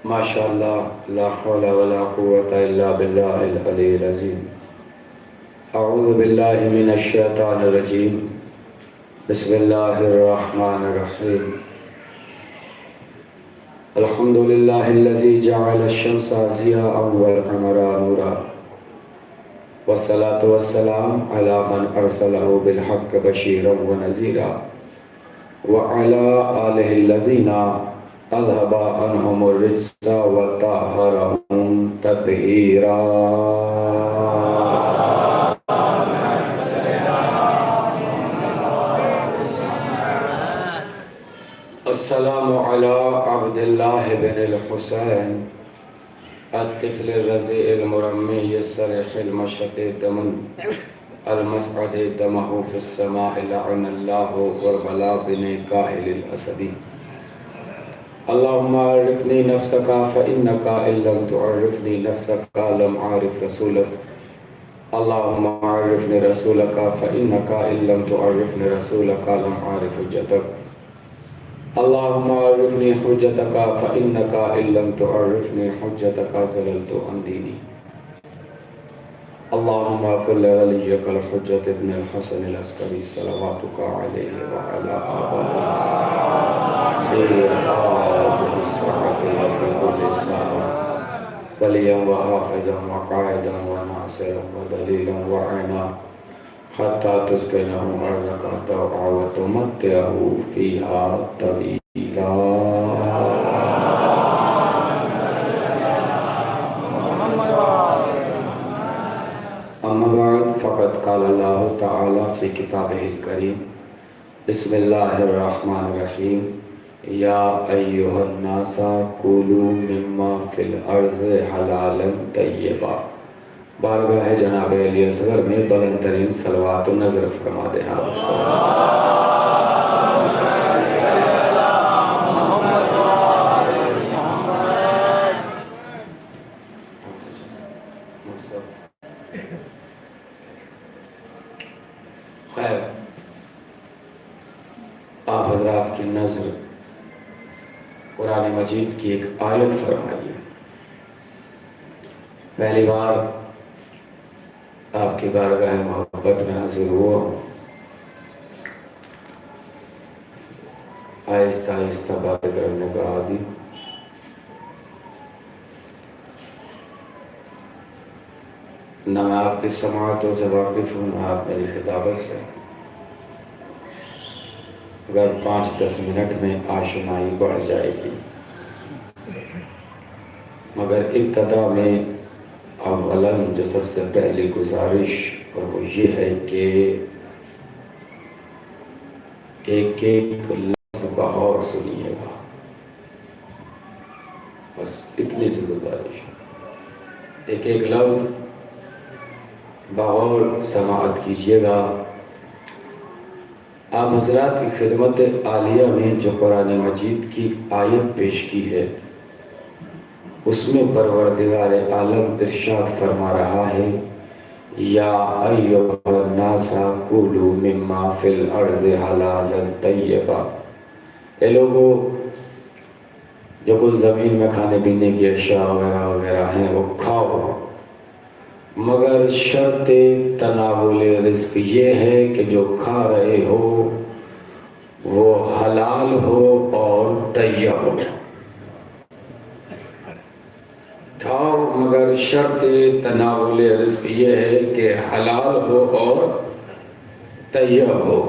ماشاء اللہ لا حول ولا قوة الا باللہ العلی العظیم اعوذ باللہ من الشیطان الرجیم بسم اللہ الرحمن الرحیم الحمد للہ الذی جعل الشمس ضیاء والقمر نورا والصلاة والسلام علی من ارسلہ بالحق بشیرا ونذیرا وعلی آلہ الذین اذهب عنهم الرجس وطهرهم تطهيرا السلام على عبد الله بن الحسين الطفل الرضيع المرمي الصريح المشهد الدمن المسعد دمه في السماء لعن الله كربلاء بن كاهل الأسدي اللهم عرفني نفسك فإنك إن لم تعرفني نفسك لم أعرف رسولك اللهم عرفني رسولك فإنك إن لم تعرفني رسولك لم أعرف حجتك اللهم عرفني حجتك فإنك إن لم تعرفني حجتك زللت عن ديني اللهم كن وليك الحجة ابن الحسن العسكري صلواتك عليه وعلى آبائه في هذه الساعة وفي كل ساعة وليا وحافظا وقائدا وناصرا ودليلا وعينا حتى تسكنه أرضك طوعا وتمتعه فيها طويلا أما بعد فقد قال الله تعالى في كتابه الكريم بسم الله الرحمن الرحيم یا ایہا الناس کولوا مما فی الارض حلالا طیبا بارگاہ جناب علی اصغر میں بلند ترین صلوات و نظر فرما دیں آپ خیر آپ حضرات کی نظر قرآن مجید کی ایک آیت فرمائی ہے پہلی بار آپ کی بارگاہ محبت میں حاضر ہوا آہستہ آہستہ باتیں کرنے کا عادی نہ میں آپ کی سماعتوں سے واقف ہوں نہ آپ میری خطابت سے اگر 5-10 منٹ میں آشنائی بڑھ جائے گی مگر ابتدا میں اولاً جو سب سے پہلی گزارش اور وہ یہ ہے کہ ایک ایک لفظ بغور سنیے گا بس اتنی سی گزارش ایک ایک لفظ بغور سماعت کیجیے گا آپ حضرات کی خدمت عالیہ میں جو قرآن مجید کی آیت پیش کی ہے اس میں پروردگار عالم ارشاد فرما رہا ہے یا ایھا الناس کولوا مما فی الارض حلالا طیبا اے لوگو جو کچھ زمین میں کھانے پینے کی اشیاء وغیرہ وغیرہ ہیں وہ کھاؤ مگر شرط تناول رزق یہ ہے کہ جو کھا رہے ہو وہ حلال ہو اور طیب ہو کھاؤ مگر شرط تناول رزق یہ ہے کہ حلال ہو اور طیب ہو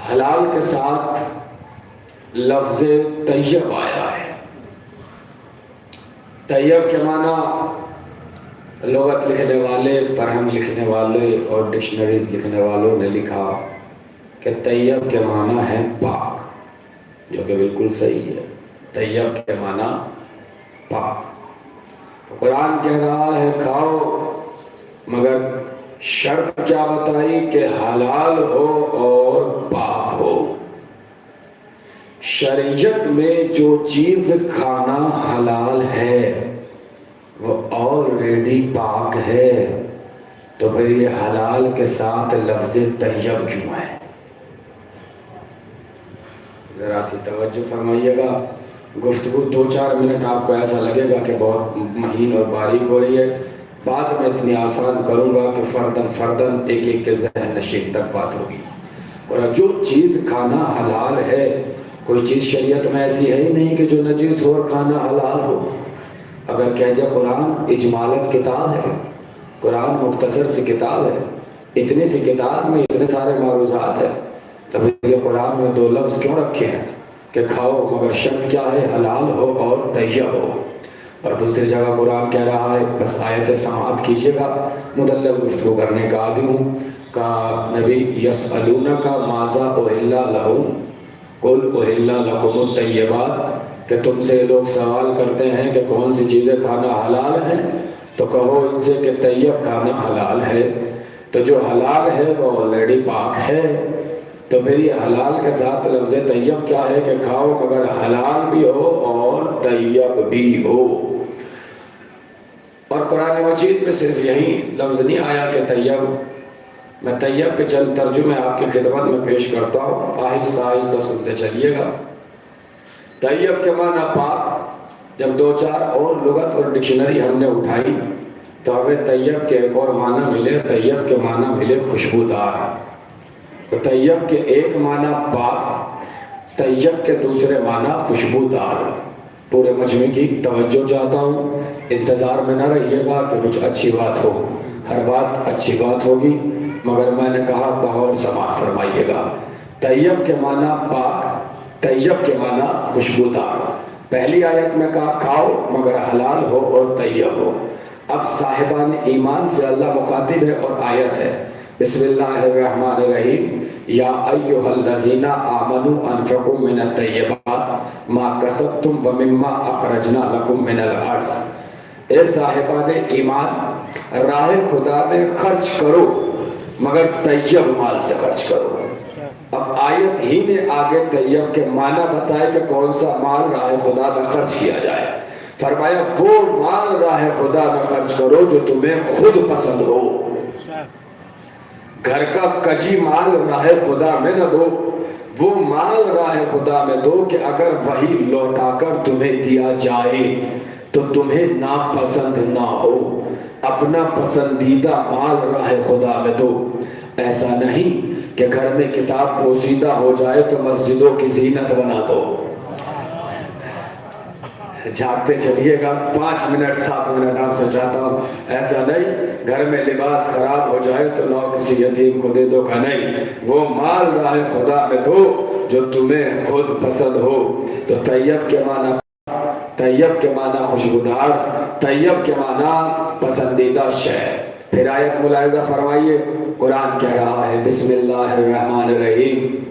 حلال کے ساتھ لفظ طیب آیا ہے طیب کے معنی لغت لکھنے والے فرہنگ لکھنے والے اور ڈکشنریز لکھنے والوں نے لکھا کہ طیب کے معنی ہے پاک جو کہ بالکل صحیح ہے طیب کے معنی پاک تو قرآن کہہ رہا ہے کھاؤ مگر شرط کیا بتائی کہ حلال ہو اور پاک ہو شریعت میں جو چیز کھانا حلال ہے وہ آلریڈی پاک ہے تو پھر یہ حلال کے ساتھ لفظ طیب کیوں ہے ذرا سی توجہ فرمائیے گا. گفتگو 2-4 منٹ آپ کو ایسا لگے گا کہ بہت مہین اور باریک ہو رہی ہے، بعد میں اتنی آسان کروں گا کہ فردن فردن ایک ایک کے ذہن نشین تک بات ہوگی. اور جو چیز کھانا حلال ہے، کوئی چیز شریعت میں ایسی ہے ہی نہیں کہ جو نجیس ہو اور کھانا حلال ہو. اگر کہہ دیا قرآن اجمالاً کتاب ہے، قرآن مختصر سی کتاب ہے، اتنی سی کتاب میں اتنے سارے معروضات ہیں، تو یہ قرآن میں 2 لفظ کیوں رکھے ہیں کہ کھاؤ مگر شرط کیا ہے؟ حلال ہو اور طیب ہو. اور دوسری جگہ قرآن کہہ رہا ہے، بس آیت سماعت کیجئے گا، مدلل گفتگو کرنے کا عادی ہوں. کا نبی یسألونک ماذا احل لہم قل احل لکم الطیبات، کہ تم سے لوگ سوال کرتے ہیں کہ کون سی چیزیں کھانا حلال ہیں، تو کہو ان سے کہ طیب کھانا حلال ہے. تو جو حلال ہے وہ آلریڈی پاک ہے، تو پھر یہ حلال کے ساتھ لفظ طیب کیا ہے کہ کھاؤ مگر حلال بھی ہو اور طیب بھی ہو. اور قرآن مجید میں صرف یہی لفظ نہیں آیا کہ طیب. میں طیب کے چند ترجمے آپ کی خدمت میں پیش کرتا ہوں، آہستہ آہستہ سنتے چلیے گا. طیب کے معنی پاک. جب 2-4 اور لغت اور ڈکشنری ہم نے اٹھائی تو ہمیں طیب کے ایک اور معنی ملے. طیب کے معنی ملے خوشبودار. طیب کے ایک معنی پاک، طیب کے دوسرے معنی خوشبودار. پورے مجمع کی توجہ چاہتا ہوں، انتظار میں نہ رہیے گا کہ کچھ اچھی بات ہو. ہر بات اچھی بات ہوگی، مگر میں نے کہا بہور سماعت فرمائیے گا. طیب کے معنی پاک، طیب کے معنی خوشبودار. پہلی آیت میں کہا کھاؤ مگر حلال ہو اور طیب ہو. اب صاحبان ایمان سے اللہ مخاطب ہے اور آیت ہے. بسم اللہ الرحمن الرحیم. یا ایہا الذین آمنوا انفقوا من الطیبات ما کسبتم ومما اخرجنا لکم من الارض. اے صاحبان ایمان، راہ خدا میں خرچ کرو مگر طیب مال سے خرچ کرو. اب آیت ہی نے آگے طیب کے معنی بتائے کہ کون سا مال راہ خدا میں خرچ کیا جائے. فرمایا وہ مال راہ خدا میں خرچ کرو جو تمہیں خود پسند ہو. گھر کا کجی مال راہ خدا میں نہ دو، وہ مال راہ خدا میں دو کہ اگر وہی لوٹا کر تمہیں دیا جائے تو تمہیں ناپسند نہ ہو. اپنا پسندیدہ مال راہ خدا میں دو. ایسا نہیں کہ گھر میں کتاب پوشیدہ ہو جائے تو مسجدوں کی زینت بنا دو. جھاگتے چلیے گا، 5 منٹ 7 منٹ آپ سے چاہتا ہوں. ایسا نہیں گھر میں لباس خراب ہو جائے تو لاؤ کسی یتیم کو دے دو کا نہیں. وہ مال راہ خدا میں دو جو تمہیں خود پسند ہو. تو طیب کے معنی، طیب کے معنی خوشبودار، طیب کے معنی پسندیدہ شے. پھر آیت ملاحظہ فرمائیے، قرآن کہہ رہا ہے بسم اللہ الرحمن الرحیم.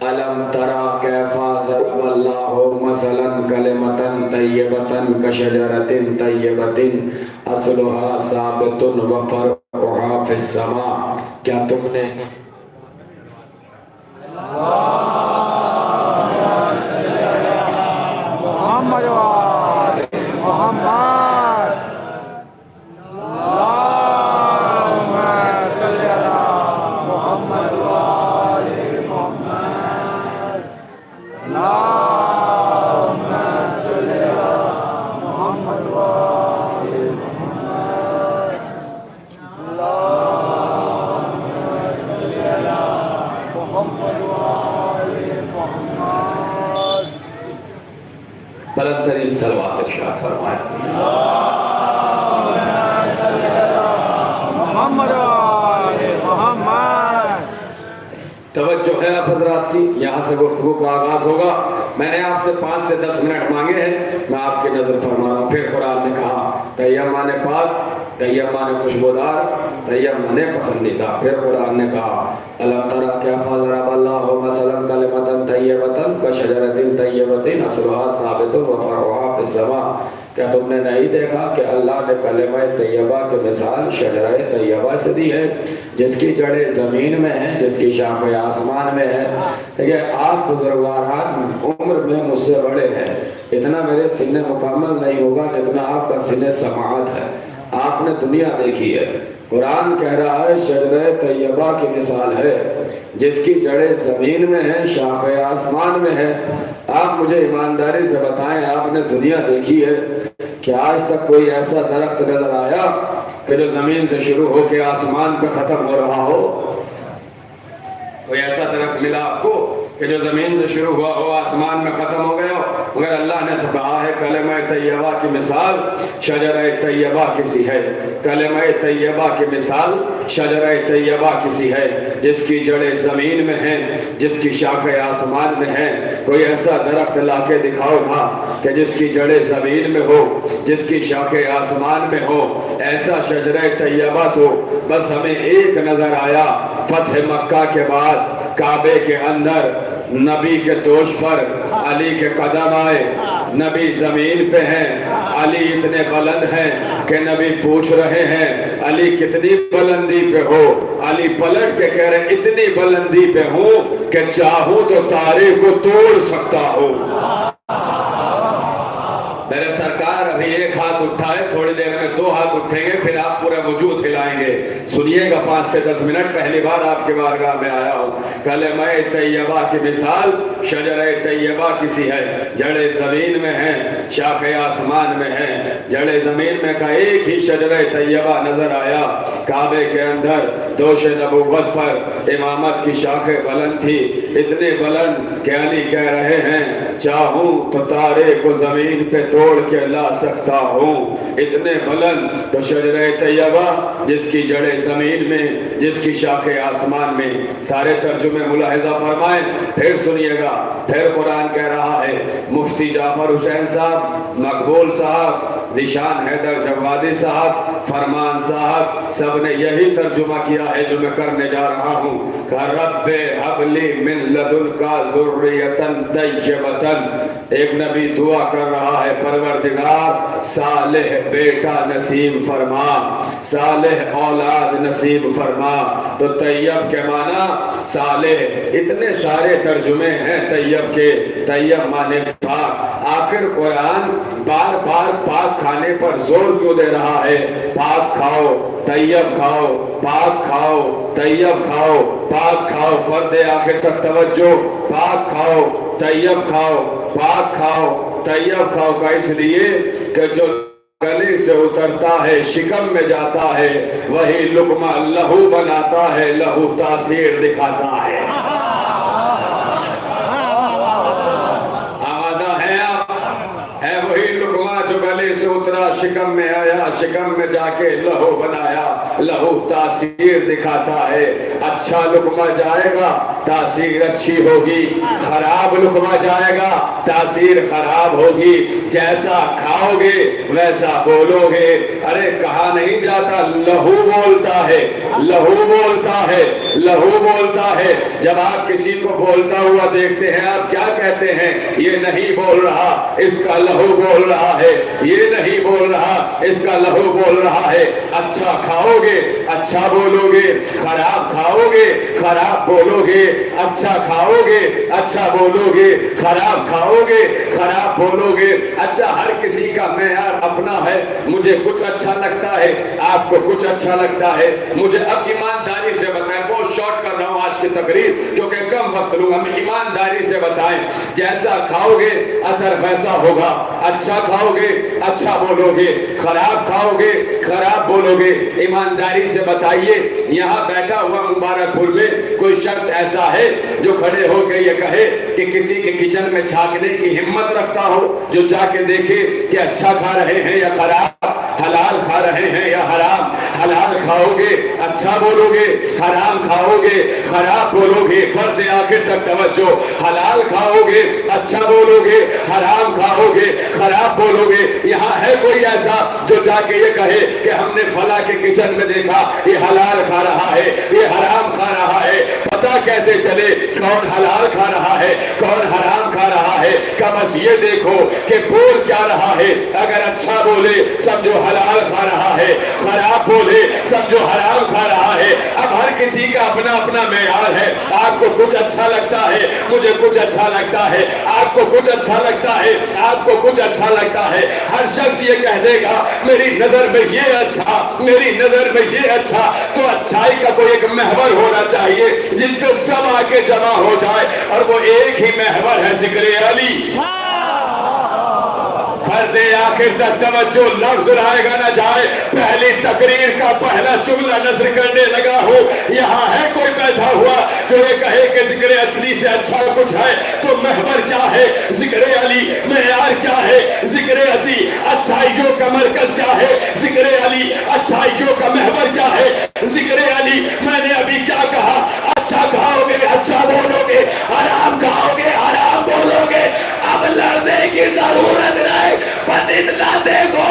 الم ترى كيف ضرب الله مثلا كلمة طيبة كشجرة طيبة اصلها ثابت وفرعها في السماء. کیا تم نے بلند ترین صلوات ارشاد فرمائے. توجہ ہے آپ حضرات کی، یہاں سے گفتگو کا آغاز ہوگا. میں نے آپ سے 5 سے 10 منٹ مانگے ہیں، میں آپ کی نظر فرما رہا ہوں. پھر قرآن نے کہا طیب مانے پاک، طیب مانے خوشبودار، طیب مانے پسندیدہ. پھر قرآن نے کہا الم ترى كيف ضرب الله مثلا كلمة طيبة كشجرة طيبة اصلها ثابت وفرعها في السماء. کیا تم نے نہیں دیکھا کہ اللہ نے کلمہ طیبہ کی مثال شجرہ طیبہ سے دی ہے جس کی جڑیں زمین میں ہیں، جس کی شاخیں آسمان میں ہیں. دیکھیں آپ بزرگواران عمر میں مجھ سے بڑے ہیں، اتنا میرے سن مکمل نہیں ہوگا جتنا آپ کا سن سماعت ہے. آپ نے دنیا دیکھی ہے. قرآن کہہ رہا ہے شجرہ طیبہ کی مثال ہے جس کی جڑیں زمین میں ہیں، شاخیں آسمان میں ہیں. آپ مجھے ایمانداری سے بتائیں، آپ نے دنیا دیکھی ہے کہ آج تک کوئی ایسا درخت نظر آیا کہ جو زمین سے شروع ہو کے آسمان پہ ختم ہو رہا ہو؟ کوئی ایسا درخت ملا آپ کو کہ جو زمین سے شروع ہوا ہو آسمان میں ختم ہو گیا ہو؟ مگر اللہ نے تو کہا ہے کلمہ طیبہ کی مثال شجرہ طیبہ کی سی ہے. کلمہ طیبہ کی مثال شجرہ طیبہ کی سی ہے جس کی جڑیں زمین میں ہیں، جس کی شاخیں آسمان میں ہیں. کوئی ایسا درخت لا کے دکھاؤ نا کہ جس کی جڑیں زمین میں ہو، جس کی شاخیں آسمان میں ہو. ایسا شجرہ طیبہ تو بس ہمیں ایک نظر آیا فتح مکہ کے بعد. کعبے کے اندر نبی کے دوش پر علی کے قدم آئے. نبی زمین پہ ہیں، علی اتنے بلند ہیں کہ نبی پوچھ رہے ہیں علی کتنی بلندی پہ ہو؟ علی پلٹ کے کہہ رہے اتنی بلندی پہ ہوں کہ چاہوں تو تارے کو توڑ سکتا ہوں. میرے سرکار ابھی ایک ہاتھ اٹھائے، تھوڑی دیر میں دو ہاتھ اٹھیں گے، پھر آپ پورا وجود ہلائیں گے. سنیے گا 5 سے 10 منٹ، پہلی بار آپ کی بارگاہ میں آیا ہوں. کلمہ طیبہ کی مثال شجرہ طیبہ کی سی ہے. جڑیں زمین میں ہیں، شاخیں آسمان میں ہیں. جڑیں زمین میں کا ایک ہی شجرہ طیبہ نظر آیا. کعبے کے اندر دوش نبوت پر امامت کی شاخیں بلند تھی، اتنے بلند کہ علی کہہ رہے ہیں چاہوں تو تارے کو زمین پہ توڑ کے لا سکتا ہوں. اتنے بلند تو شجرہ طیبہ جس کی جڑیں زمین میں، جس کی شاخیں آسمان میں. سارے ترجمے ملاحظہ فرمائیں، پھر سنیے گا. پھر قرآن کہہ رہا ہے مفتی جعفر حسین صاحب، مقبول صاحب، ذیشان حیدر جوادی صاحب، فرمان صاحب، سب نے یہی ترجمہ کیا ہے جو میں کرنے جا رہا ہوں کہ رب حب لی من لدنکا ذریۃ طیبۃ. ایک نبی دعا کر رہا ہے پروردگار صالح بیٹا نصیب فرما، صالح اولاد نصیب فرما. تو طیب کے معنی صالح. اتنے سارے ترجمے ہیں طیب کے. طیب معنی پاک. آخر قرآن بار بار پاک کھانے پر زور کیوں دے رہا ہے؟ پاک کھاؤ، طیب کھاؤ، پاک کھاؤ، طیب کھاؤ، پاک کھاؤ. فرد آخر تک توجہ. پاک کھاؤ، طیب کھاؤ، پاک کھاؤ، طیب کھاؤ کا اس لیے کہ جو گلے سے اترتا ہے شکم میں جاتا ہے وہی لقمہ لہو بناتا ہے، لہو تاثیر دکھاتا ہے. آمادہ ہیں آپ؟ ہے وہی لقمہ جو گلے سے اترا شکم میں آیا، شکم میں جا کے لہو بنایا، لہو تاثیر دکھاتا ہے. اچھا لقمہ جائے گا تاثیر اچھی ہوگی، خراب لقمہ جائے گا تاثیر خراب ہوگی. جیسا کھاؤ گے ویسا بولو گے. ارے کہا نہیں جاتا لہو بولتا ہے، لہو بولتا ہے، لہو بولتا ہے. جب آپ کسی کو بولتا ہوا دیکھتے ہیں آپ کیا کہتے ہیں؟ یہ نہیں بول رہا، اس کا لہو بول رہا ہے. یہ نہیں بول رہا، اس کا لہو بول رہا ہے. اچھا کھاؤ گے اچھا بولو گے، خراب کھاؤ گے خراب بولو گے. اچھا کھاؤ گے اچھا بولو گے، خراب کھاؤ گے خراب بولو گے. اچھا ہر کسی کا معیار اپنا ہے. مجھے کچھ اچھا لگتا ہے، آپ کو کچھ اچھا لگتا ہے. مجھے اب ایمانداری سے بتائیں، بہت شارٹ کر رہا ہوں آج کی تقریر کیونکہ کم وقت لوں گا. ہمیں ایمانداری سے بتائیں جیسا کھاؤ گے اثر ویسا ہوگا. اچھا کھاؤ گے اچھا بولو گے، خراب کھاؤ گے خراب بولو گے. ایمانداری سے بتائیے یہاں بیٹھا ہوا مبارک پور میں کوئی شخص ایسا ہے جو کھڑے ہو کے یہ کہے کہ کسی کے کچن میں جھانکنے کی ہمت رکھتا ہو، جو جا کے دیکھے کہ اچھا کھا رہے ہیں یا خراب، حلال کھا رہے ہیں یا حرام. حلال کھاؤ گے اچھا بولو گے، حرام کھاؤ گے خراب بولو گے. فرد آخر تک توجہ. حلال کھاؤ گے اچھا بولو گے، حرام کھاؤ گے خراب بولو گے. یہاں ہے کوئی ایسا جو جا کے یہ کہے کہ ہم نے فلاں کے کچن میں دیکھا یہ حلال کھا رہا ہے یہ حرام کھا رہا ہے؟ پتہ کیسے چلے کون حلال کھا رہا ہے کون حرام کھا رہا ہے؟ کہ بس یہ دیکھو کہ بول کیا رہا ہے. اگر اچھا بول بولے سمجھو حلال کھا رہا ہے، خراب بولے سمجھو حرام کھا رہا ہے۔ اب ہر کسی کا اپنا اپنا معیار ہے، آپ کو کچھ اچھا لگتا ہے، مجھے کچھ اچھا لگتا ہے، آپ کو کچھ اچھا لگتا ہے، آپ کو کچھ اچھا لگتا ہے۔ ہر شخص یہ کہہ دے گا میری نظر میں یہ اچھا، میری نظر میں یہ اچھا۔ تو اچھائی کا کوئی ایک محور ہونا چاہیے جس پہ سب آ کے جمع ہو جائے، اور وہ ایک ہی محور ہے ذکر علی۔ فرد آخر تک توجہ، لفظ رائے گا نہ جائے۔ پہلی تقریر کا پہلا جملہ نظر کرنے لگا ہوں، یہاں ہے کوئی بیٹھا ہوا جو یہ کہے کہ ذکر علی سے اچھا کچھ ہے؟ تو محور کیا ہے ذکر علی، معیار کیا ہے ذکر علی، اچھائیوں کا مرکز کیا ہے ذکر علی، اچھائیوں کا محور کیا ہے ذکر علی۔ میں نے ابھی کیا کہا؟ اچھا کھاؤ گے اچھا بولو گے، حرام کھاؤ گے حرام بولو گے۔ اب لڑنے کی ضرورت نہیں، بس اتنا دیکھو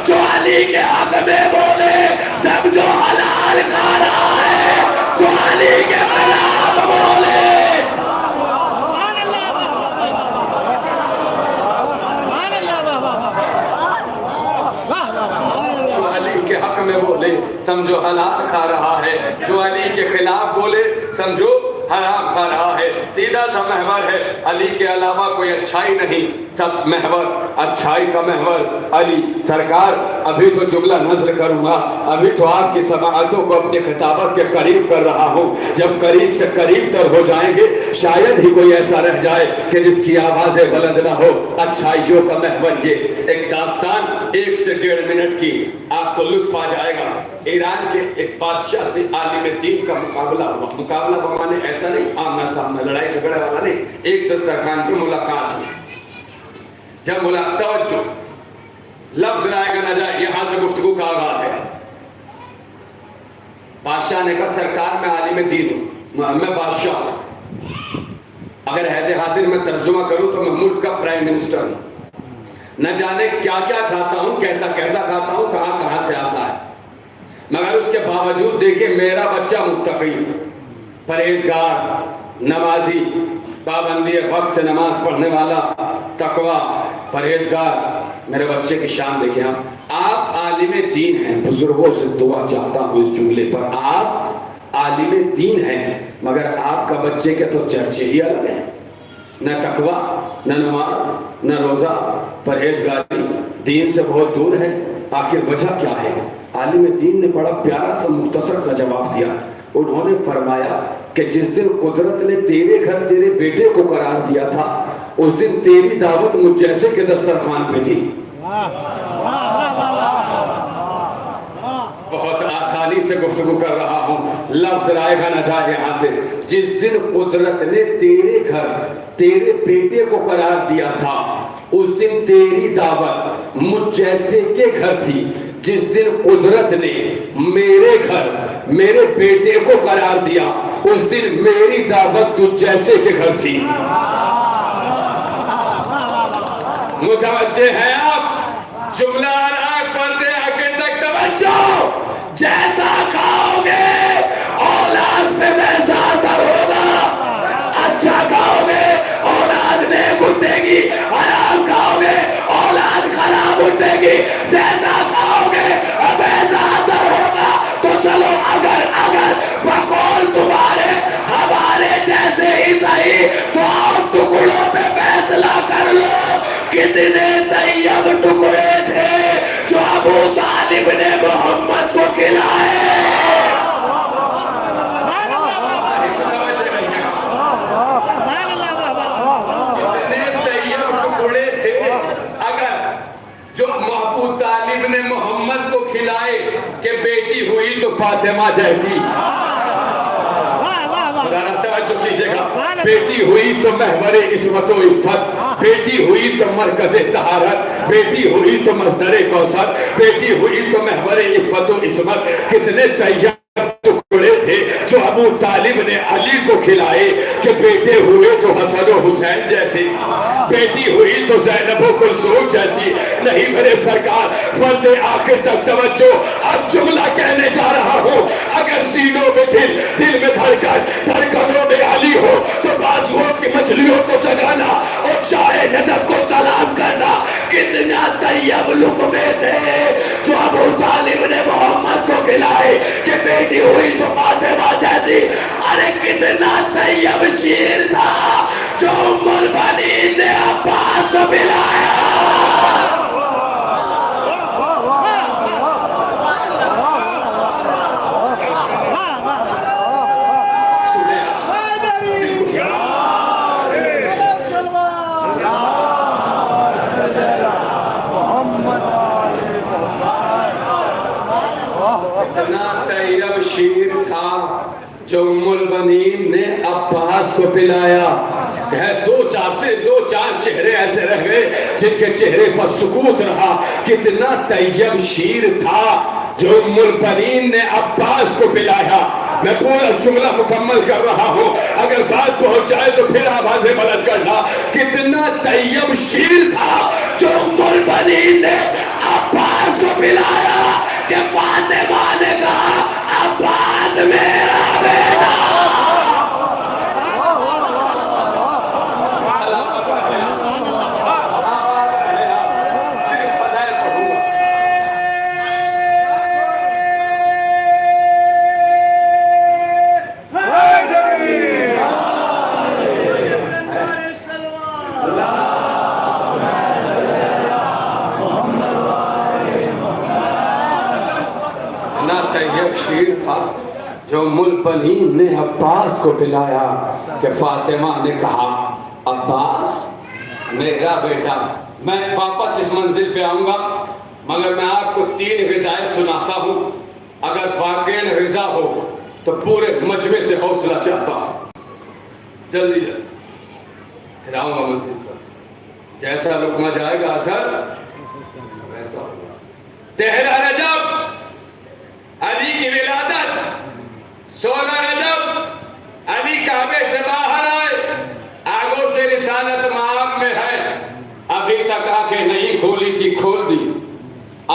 جو علی کے حق میں بولے سمجھو حلال کھا رہا ہے، جو علی کے خلاف بولے جو علی کے حق میں بولے سمجھو حلال کھا رہا ہے، جو علی کے خلاف بولے سمجھو حرام کھا رہا ہے۔ سیدھا سا محور ہے، علی کے علاوہ کوئی اچھائی نہیں، سب محور اچھائی کا محور علی۔ سرکار ابھی تو جملہ نظر کروں گا، ابھی تو آپ کی سماعتوں کو اپنی خطابت کے قریب کر رہا ہوں۔ جب قریب سے قریب تر ہو جائیں گے شاید ہی کوئی ایسا رہ جائے کہ جس کی آوازیں بلند نہ ہو۔ اچھائیوں کا محور یہ ایک داستان 1 سے 1.5 منٹ کی، آپ کو لطف آ جائے گا۔ ایران کے ایک بادشاہ سے عالم دین کا مقابلہ ہوا۔ مقابلہ بمانے ایسا نہیں آمنا سامنا لڑائی جھگڑے والا نہیں، ایک دسترخوان کی ملاقات ہوئی۔ جب توجہ لفظ رائے گا نہ جائے، یہاں سے گفتگو کا آغاز ہے۔ بادشاہ نے کہا سرکار میں عالم دین ہوں، میں بادشاہ ہوں، اگر عہد حاضر میں ترجمہ کروں تو میں ملک کا پرائم منسٹر ہوں، نہ جانے کیا کیا کھاتا ہوں، کیسا کیسا کھاتا ہوں، کہاں کہاں سے آتا ہے، مگر اس کے باوجود دیکھیں میرا بچہ متقی، پرہیزگار، نمازی، پابندی وقت سے نماز پڑھنے والا، تقوی، پرہیزگار، میرے بچے کی شان دیکھیں آپ عالم دین ہیں۔ بزرگوں سے دعا چاہتا ہوں اس جملے پر، آپ عالم دین ہیں مگر آپ کا بچے کے تو چرچے ہی الگ ہیں، نہ تقوی، نہ نماز، نہ روزہ، پرہیزگاری، دین سے بہت دور ہے۔ آخر وجہ کیا ہے؟ عالم دین نے بڑا پیارا سا مختصر سا جواب دیا۔ انہوں نے فرمایا کہ جس دن قدرت نے تیرے گھر تیرے بیٹے کو قرار دیا تھا اس دن تیری دعوت مجھ جیسے کے دسترخوان پہ تھی۔ بہت آسانی سے گفتگو کر رہا ہوں، لفظ رائے گا نہ جائے یہاں سے۔ جس دن قدرت نے تیرے گھر تیرے بیٹے کو قرار دیا تھا اس دن تیری دعوت مجھ جیسے کے گھر تھی۔ جس دن قدرت نے میرے گھر میرے بیٹے کو قرار دیا اس دن میری دعوت تجھ جیسے کے گھر تھی۔ متوجہ ہیں آپ؟ جملہ آراک پڑھتے آخر تک توجہ۔ جیسا کھاؤ گے اولاد پہ ویسا اثر ہوگا، اچھا کھاؤ گے اولاد نیک اٹھے گی، حرام کھاؤ گے اولاد خراب اٹھے گی، جیسا کھاؤ گے ویسا اثر ہوگا۔ تو چلو اگر بقول تمہارے ہمارے جیسے ہی صحیح تو آپ ٹکڑوں پہ فیصلہ کر لو۔ کتنے طیب ٹکڑے تھے جو ابو طالب نے محمد کو کھلائے۔ ابو طالب نے محمد کو کھلائے کہ بیٹی ہوئی تو فاطمہ جیسی، توجہ کیجئے گا، بیٹی ہوئی تو محور عصمت و عفت، بیٹی ہوئی تو مرکز طہارت، بیٹی ہوئی تو مصدر کوثر، بیٹی ہوئی تو محور عفت و عصمت۔ کتنے طیب ٹکڑے تھے جو ابو طالب نے علی کو کھلائے کہ بیٹے ہوئے تو حسن و حسین جیسے، بیٹی ہوئی تو زینب و کلثوم جیسی۔ نہیں میرے سرکار، فرد آخر تک توجہ، اب جملہ کہنے جا رہا ہوں۔ اگر سینوں میں دل میں دھڑکنوں میں علی ہو تو بازوؤں کی مچھلیوں کو جگانا اور شاہ نجف کو سلام کرنا۔ کتنا طیب لقمے تھے کی ہوئی تو فاطمہ جیسی. ارے کتنا طیب شیر تھا جو ام البنین نے عباس کو پلایا. اتنا طیب شیر تھا جو ام البنین نے عباس کو پلایا. دو چار چہرے ایسے رہ گئے جن کے چہرے پر سکوت رہا. کتنا طیب شیر تھا جو ام البنین نے عباس کو پلایا. میں پورا جملہ مکمل کر رہا ہوں, اگر بات پہنچ جائے تو پھر آوازیں بلند کرنا. کتنا طیب شیر تھا جو ام البنین نے عباس کو پلایا کہ فاطمہ نے کہا عباس میرا بیٹا. شیر تھا جو ام البنین نے عباس کو پلایا کہ فاطمہ نے کہا عباس میرا بیٹا. میں واپس اس منزل پہ آؤں گا مگر میں آپ کو 3 غذائیں سناتا ہوں. اگر واقعی غذا ہو تو پورے مجمع سے حوصلہ چاہتا ہوں. جلدی پھر آؤں گا منزل پر. جیسا لقمہ جائے گا اثر ویسا ہوگا. 13 رجب علی کی ولادت. 16 رجب علی کعبے سے باہر آئے. آگوں سے رسالت معاب میں ہے. ابھی تک آنکھیں نہیں کھولی تھی, کھول دی.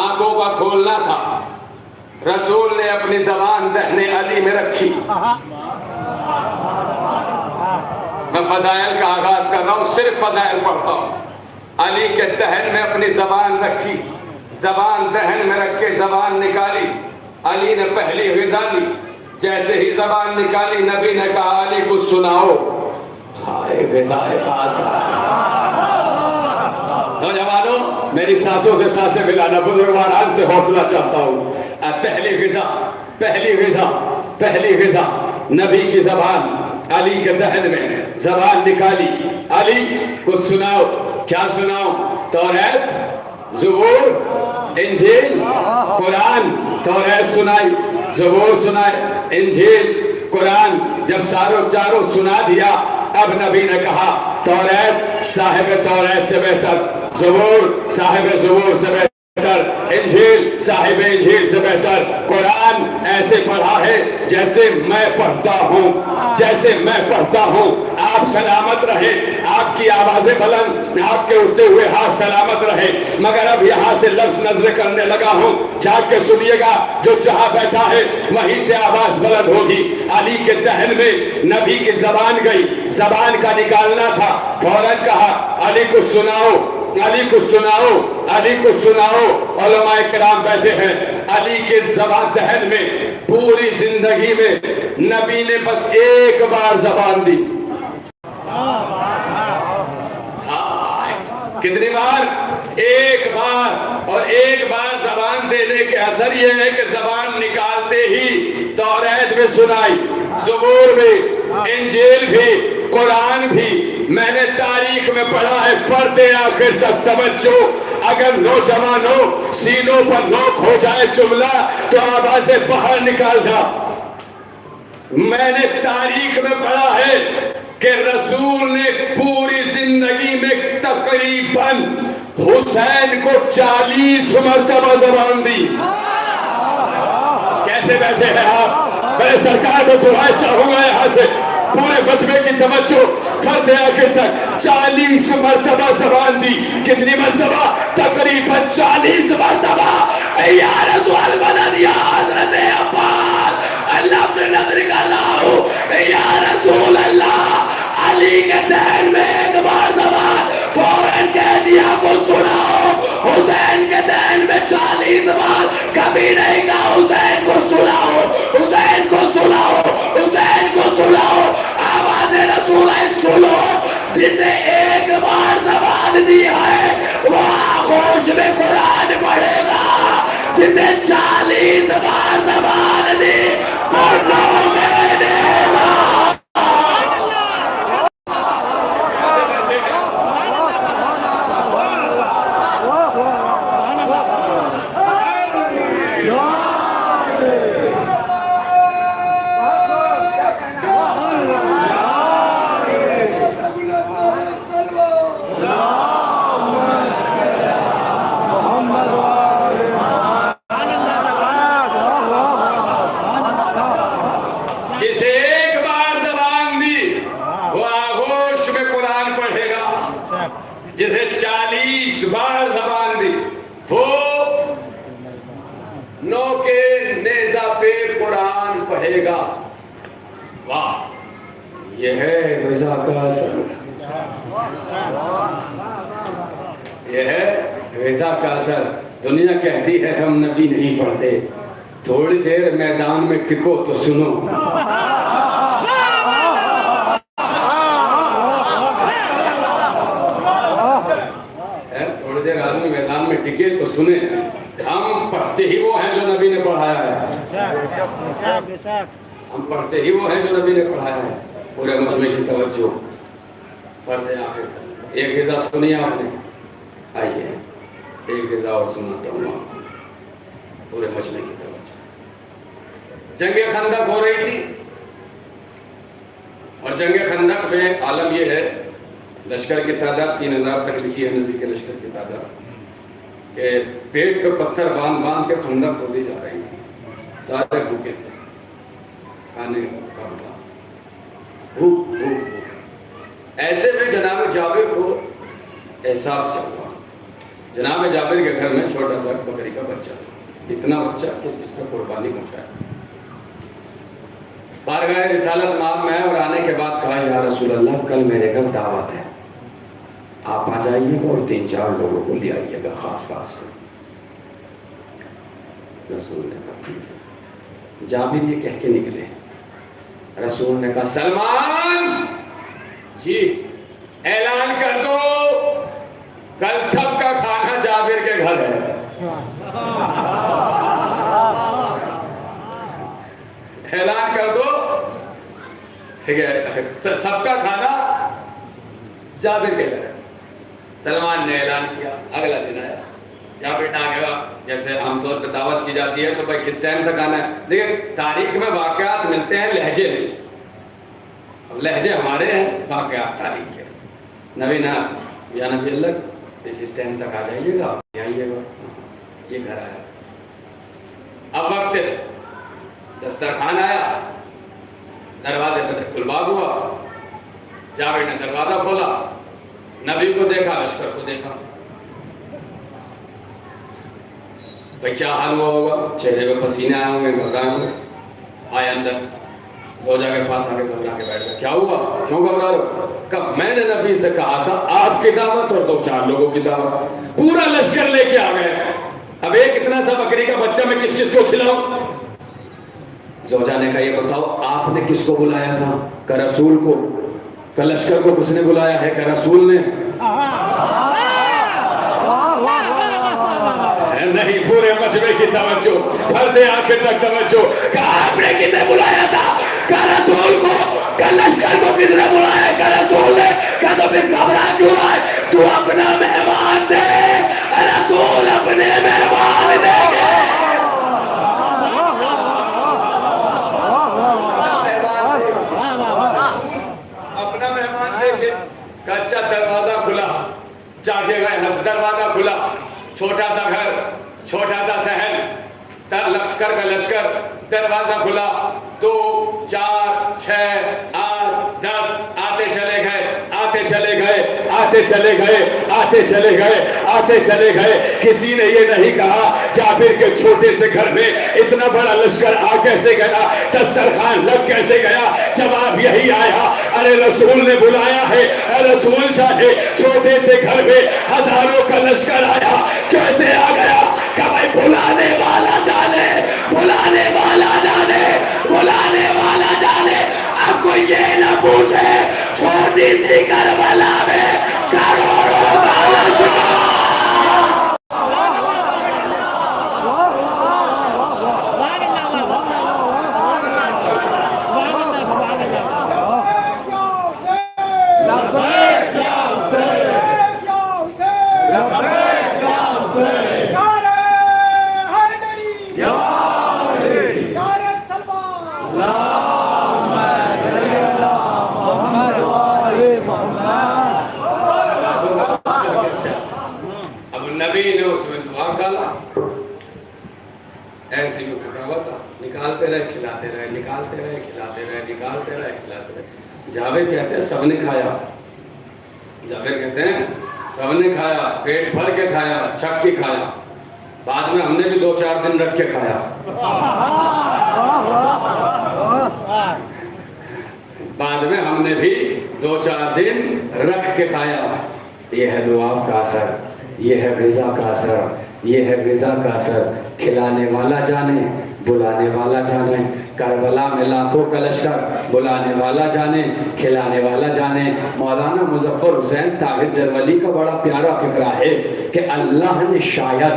آنکھوں کا کھولنا تھا. رسول نے اپنی زبان دہنے علی میں رکھی. میں فضائل کا آغاز کر رہا ہوں, صرف فضائل پڑھتا ہوں. علی کے دہن میں اپنی زبان رکھی. زبان دہن میں رکھ کے زبان نکالی. علی نے پہلی غذا لی. جیسے ہی زبان نکالی نبی نے کہا علی کو سناؤ. ہائے غذائے آسان. نوجوانوں میری سانسوں سے سانسیں ملانا, بزرگواران سے حوصلہ چاہتا ہوں. پہلی غذا نبی کی زبان علی کے دہن میں. زبان نکالی. علی کو سناؤ. کیا سناؤ؟ توریت, زبور, انجیل, قرآن. توریت سنائی, زبور سنائے, انجیل, قرآن. جب چاروں سنا دیا اب نبی نے کہا توریت صاحب توریت سے بہتر, زبور صاحب زبور سے بہتر, انجیل صاحب انجیل سے بہتر. قرآن ایسے پڑھا ہے جیسے میں پڑھتا ہوں, جیسے میں پڑھتا ہوں. آپ سلامت رہے, آپ کی آوازیں بلند, آپ کے اٹھتے ہوئے ہاتھ سلامت رہے. مگر اب یہاں سے لفظ نظر کرنے لگا ہوں, جاگ کے سنیے گا. جو جہاں بیٹھا ہے وہیں سے آواز بلند ہوگی. علی کے دہن میں نبی کی زبان گئی. زبان کا نکالنا تھا. فوراً کہا علی کو سناؤ, علی کو سناؤ, علی کو سناؤ. علماء کرام بیٹھے ہیں. علی کے زبان دہن میں پوری زندگی میں نبی نے بس ایک بار زبان دی. کتنی بار؟ ایک بار. اور ایک بار زبان دینے کے اثر یہ ہے کہ زبان نکالتے ہی توریت میں سنائی, زبور بھی, انجیل بھی, قرآن بھی. میں نے تاریخ میں پڑھا ہے فرد آخر تک توجہ. اگر نوجوانوں سینوں پر نوک ہو جائے جملہ تو آوازیں باہر نکالنا. میں نے تاریخ میں پڑھا ہے کہ رسول نے پوری زندگی میں تقریباً حسین کو 40 مرتبہ زبان دی. کیسے بیٹھے ہیں آپ؟ میں سرکار کو دعائیں چاہوں گا یہاں سے. پورے مجمع کی توجہ فرد آخر تک 40 مرتبہ زبان دی. کتنی مرتبہ؟ تقریباً 40 مرتبہ. یا رسول مدد یا حضرت عباس, اللہ سے نظر کر رہا ہوں, یا رسول اللہ. علی کے دہن میں ایک بار زبان, فوراً کہہ دیا کو سناؤ. حسین کے دہن میں 40 بار کبھی نہیں کہا حسین کو سناؤ, حسین جسے 40 بار زبان دی پڑھوں میں نے جسے 40 بار زبان دی وہ نو کے نیزہ پہ قرآن پڑھے گا. واہ، یہ ہے رضا کا اثر، یہ ہے رضا کا اثر. دنیا کہتی ہے ہم نبی نہیں پڑھتے، تھوڑی دیر میدان میں ٹکو تو سنو. آدمی میدان میں ٹکے تو سنیں، ہم پڑھتے ہی وہ ہیں جو نبی نے پڑھایا ہے. ہم پڑھتے ہی وہ ہیں جو نبی نے پڑھایا ہے. پورے مجمع کی توجہ فرد آخر تک. ایک غذا سنی آپ نے، آئیے ایک غذا اور سناتا ہوں آپ کو. پورے مجمع کی توجہ. جنگ خندق ہو رہی تھی، اور جنگ خندق میں عالم یہ ہے، لشکر کی تعداد 3000 تک لکھی ہے نبی کے لشکر کی تعداد، کہ پیٹ پہ پتھر باندھ باندھ کے خندق کھودی جا رہی ہیں. سارے بھوکے تھے، کھانے کا تھا، بھوک. ایسے میں جناب جابر کو احساس چلا. جناب جابر کے گھر میں چھوٹا سا بکری کا بچہ تھا، اتنا بچہ کہ جس پہ قربانی پہنچایا. بارگاہ رسالت مام میں اور آنے کے بعد کہا یا رسول اللہ کل میرے گھر دعوت ہے، آپ آ جائیے گا اور 3-4 لوگوں کو لے آئیے گا خاص کو. رسول نے کہا ٹھیک ہے. جابر یہ کہہ کے نکلے. رسول نے کہا سلمان جی اعلان کر دو کل سب کا کھانا جابر کے گھر ہے. اعلان کر دو ٹھیک ہے، سب کا کھانا جابر کے گھر ہے. سلمان نے اعلان کیا. اگلا دن آیا، جابر نہ گیا. جیسے عام طور پہ دعوت کی جاتی ہے تو بھائی کس ٹائم تک آنا ہے. دیکھیں تاریخ میں واقعات ملتے ہیں لہجے میں. اب لہجے ہمارے ہیں، واقعات تاریخ کے. نبی نا یا نبی اللہ اس ٹائم تک آ جائیے گا، آئیے گا. یہ گھر آیا. اب وقت دسترخوان آیا، دروازے پہ کلباب ہوا. جابر نے دروازہ کھولا، نبی کو دیکھا، لشکر کو دیکھا. بھئی کیا حال ہوا ہوگا؟ چہرے پہ پسینے آئے ہوں گے، گھبرائے ہوں گے. آئے اندر، زوجہ کے پاس آ کے گھبرا کے بیٹھ گیا. کیا ہوا؟ کیوں گھبرا رہے ہو؟ کہا میں نے نبی سے کہا تھا آپ کی دعوت اور 2-4 لوگوں کی دعوت. پورا لشکر لے کے آ گئے. اب ایک اتنا سا بکری کا بچہ میں کس کو کھلاؤں؟ زوجہ نے کہا یہ بتاؤ آپ نے کس کو بلایا تھا؟ کہ رسول کو. کہ لشکر کو کس نے بلایا ہے؟ کہ رسول نے. نہیں، پورے مجمع کی توجہ، پردے آخر تک توجہ. کہ آپ نے کسے بلایا تھا؟ کہ رسول کو. کہ لشکر کو کس نے بلایا؟ کہ رسول نے. کہ تو پھر گھبرا کیوں رہا ہے؟ تو اپنا مہمان دے، رسول اپنے مہمان دے گے. کچا دروازہ کھلا، جا کے گئے. دروازہ کھلا، چھوٹا سا گھر، چھوٹا سا صحن، لشکر کا لشکر. دروازہ کھلا، 2 4 6 8 10 آتے چلے گئے، آتے چلے گئے، آتے چلے گئے، آتے چلے گئے، آتے چلے گئے. کسی نے یہ نہیں کہا جابر کے چھوٹے سے گھر میں اتنا بڑا لشکر آ کیسے گیا، دسترخوان لگ کیسے گیا. جواب یہی آیا، ارے رسول نے بلایا ہے. رسول چاہے چھوٹے سے گھر میں ہزاروں کا لشکر آیا، کیسے آ گیا؟ کہ بھائی بلانے والا جانے، بلانے والا جانے، بلانے والا جانے. اب کوئی یہ نہ پوچھے چھوٹی سی کربلا میں کروڑوں کا لشکر. ایسے ہی تھکا ہوا تھا، نکالتے رہے کھلاتے رہے، نکالتے رہے کھلاتے رہے، نکالتے رہے کھلاتے رہے۔ جابر کہتے ہیں سب نے کھایا، جابر کہتے ہیں سب نے کھایا، پیٹ بھر کے کھایا، چھک کے کھایا، بعد میں ہم نے بھی 2-4 دن رکھ کے کھایا، بعد میں ہم نے بھی 2-4 دن رکھ کے کھایا۔ یہ ہے لعاب کا اثر، یہ ہے غذا کا اثر، یہ ہے غذا کا اثر۔ کھلانے والا جانے، بلانے والا جانے، کربلا میں لاکھوں کا لشکر، بلانے والا جانے، کھلانے والا جانے۔ مولانا مظفر حسین طاہر جرولی کا بڑا پیارا فقرہ ہے کہ اللہ نے شاید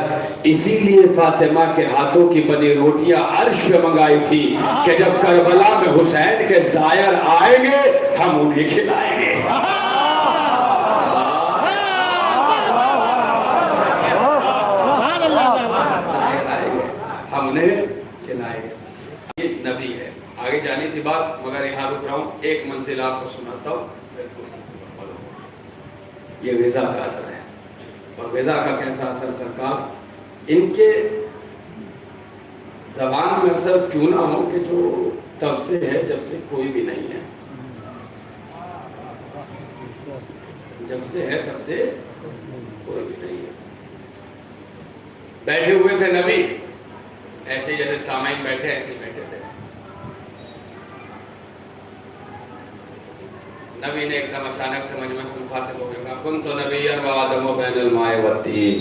اسی لیے فاطمہ کے ہاتھوں کی بنی روٹیاں عرش پہ منگائی تھی کہ جب کربلا میں حسین کے زائر آئیں گے ہم انہیں کھلائیں گے۔ ہم انہیں کھلائیں گے۔ یہ نبی ہے۔ آگے جانی تھی بات مگر یہاں رک رہا ہوں، ایک منزل آپ کو سناتا ہوں۔ یہ غذا کا اثر ہے، اور غذا کا کیسا اثر سرکار؟ ان کے زبان میں اثر کیوں نہ ہو کہ جو تب سے ہے جب سے کوئی بھی نہیں ہے، جب سے ہے تب سے کوئی بھی نہیں ہے۔ بیٹھے ہوئے تھے نبی، ایسے جیسے سامعین بیٹھے ایسے بیٹھے تھے۔ نبی نے ایک دم اچانک سے مجمع سے مخاطب ہو گیا، کنت نبیا و آدم بین الماء والطین،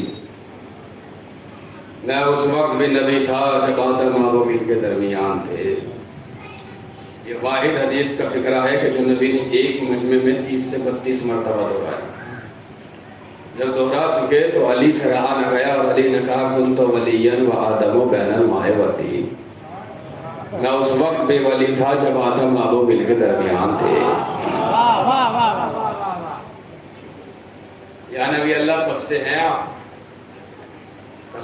میں اس وقت بھی نبی تھا جب آدم آب و گل کے درمیان تھے۔ یہ واحد حدیث کا فقرہ ہے کہ جو نبی نے ایک ہی مجمع میں 30 سے 32 مرتبہ دہرایا۔ جب دہرا چکے تو علی سے رہا نہ گیا، اور علی نے کہا کنت ولیا و آدم بین الماء والطین، میں اس وقت بھی ولی تھا جب آدم آب و گل کے درمیان تھے۔ یا نبی اللہ کب سے ہیں آپ؟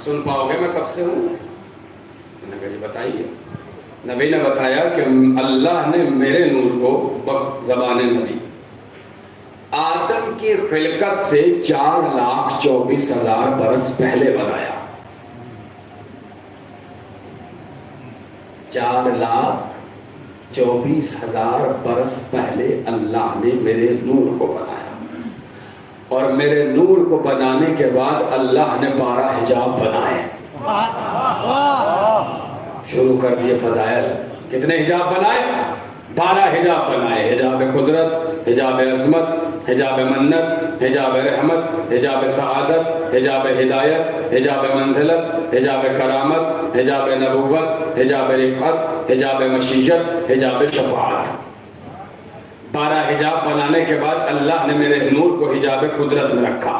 سن پاؤ گے میں کب سے ہوں؟ میں نے کہا جی بتائیے۔ نبی نے بتایا کہ اللہ نے میرے نور کو زبان نبی آدم کی خلقت سے 4,24,000 برس پہلے بنایا۔ 4,24,000 برس پہلے اللہ نے میرے نور کو بنایا، اور میرے نور کو بنانے کے بعد اللہ نے 12 حجاب بنائے۔ شروع کر دیے فضائل۔ کتنے حجاب بنائے؟ 12 حجاب بنائے۔ حجاب قدرت، حجاب عظمت، حجاب منت، حجاب رحمت، حجاب سعادت، حجاب ہدایت، حجاب منزلت، حجاب کرامت، حجاب نبوت، حجاب رفعت، حجاب مشیت، حجاب شفاعت۔ 12 حجاب بنانے کے بعد اللہ نے میرے نور کو حجاب قدرت میں رکھا۔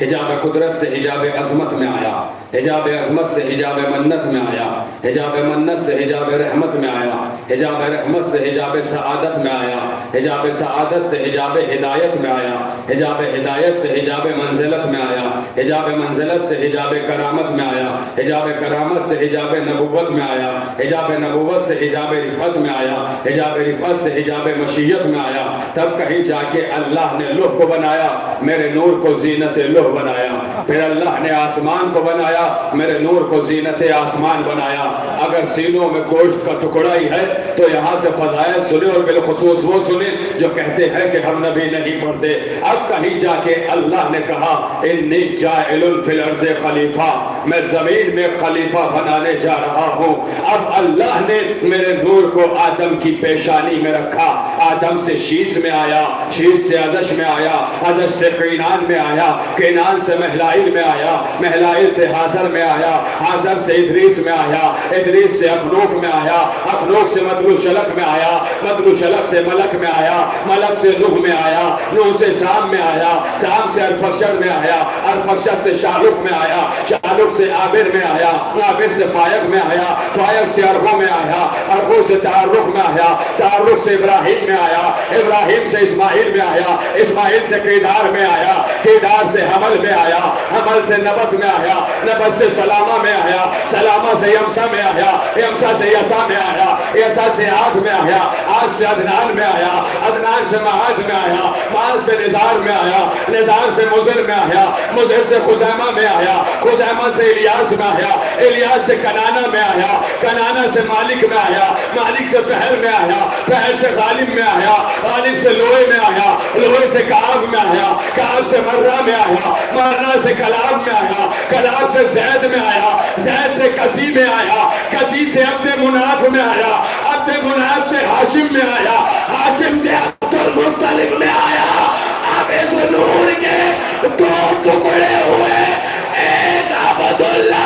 حجاب قدرت سے حجاب عظمت میں آیا، حجاب عظمت سے حجاب منت میں آیا، حجاب منت سے حجاب رحمت میں آیا، حجاب رحمت سے حجاب سعادت میں آیا، حجاب سعادت سے حجاب ہدایت میں آیا، حجاب ہدایت سے حجاب منزلت میں آیا، حجاب منزلت سے حجاب کرامت میں آیا، حجاب کرامت سے حجاب نبوت میں آیا، حجاب نبوت سے حجاب رفعت میں آیا، حجاب رفعت سے حجاب مشیت میں آیا۔ تب کہیں جا کے اللہ نے لوح کو بنایا، میرے نور کو زینت لوح بنایا۔ پھر اللہ نے آسمان کو بنایا، میرے نور کو زینت آسمان بنایا۔ اگر سینوں میں گوشت کا ٹکڑا ہی ہے تو یہاں سے فضائل سنے، اور بالخصوص وہ سنے جو کہتے ہیں کہ ہم نبی نہیں پڑھتے۔ اب کہیں جا کے اللہ نے کہا انی جاعل فی الارض خلیفہ، میں زمین میں خلیفہ بنانے جا رہا ہوں۔ اب اللہ نے میرے نور کو آدم کی پیشانی میں رکھا، آدم سے شیش میں آیا، شیش سے عزش میں آیا، عزش سے قینان میں آیا، قینان سے مہلائل میں آیا، مہلائل سے حاضر میں آیا، حاضر سے ادریس میں آیا، ادریس سے اخنوک میں آیا، اخنوک سے مطلو شلق میں آیا، مطلو شلق سے ملک میں آیا، ملک سے نوح میں آیا، نوح سے سام میں آیا، سام سے ارفخشد میں آیا، ارفخشد سے شالق میں آیا، شالق سے عابر میں آیا، عابر سے فائق میں آیا، فائق سے ارغو میں آیا، ارغو سے تعرق میں آیا، تعرق سے ابراہیم میں آیا، ابراہیم سے اسماعیل میں آیا، اسماعیل سے قیدار میں آیا، قیدار سے حمل میں آیا، حمل سے نبت میں آیا، نبت سے سلامہ میں آیا، سلامہ یما سے یمسا میں آیا، یمسا سے یسا میں آیا، یسا سے عاد میں آیا، عاد سے عدنان میں آیا، عدنان سے معاذ میں آیا، معاذ سے نزار میں آیا، نزار سے مزر میں آیا، مزر سے خزیمہ میں آیا، خزیمہ سے الیاس میں آیا، الیاس سے کنانہ میں آیا، کنانہ سے مالک میں آیا، مالک سے فہر میں آیا، فہر سے غالب میں آیا، غالب سے لوہے میں آیا، لوہے سے کعب میں آیا، کعب سے مرہ میں آیا، مرہ سے کلاب میں آیا، کلاب سے زید میں آیا، زید سے کسی میں آیا، کسی سے عبد مناف میں آیا، عبد مناف سے ہاشم میں آیا، ہاشم سے عبد المطلب میں آیا۔ اب اس نور کے دو ٹکڑے ہوئے، ایک عبداللہ،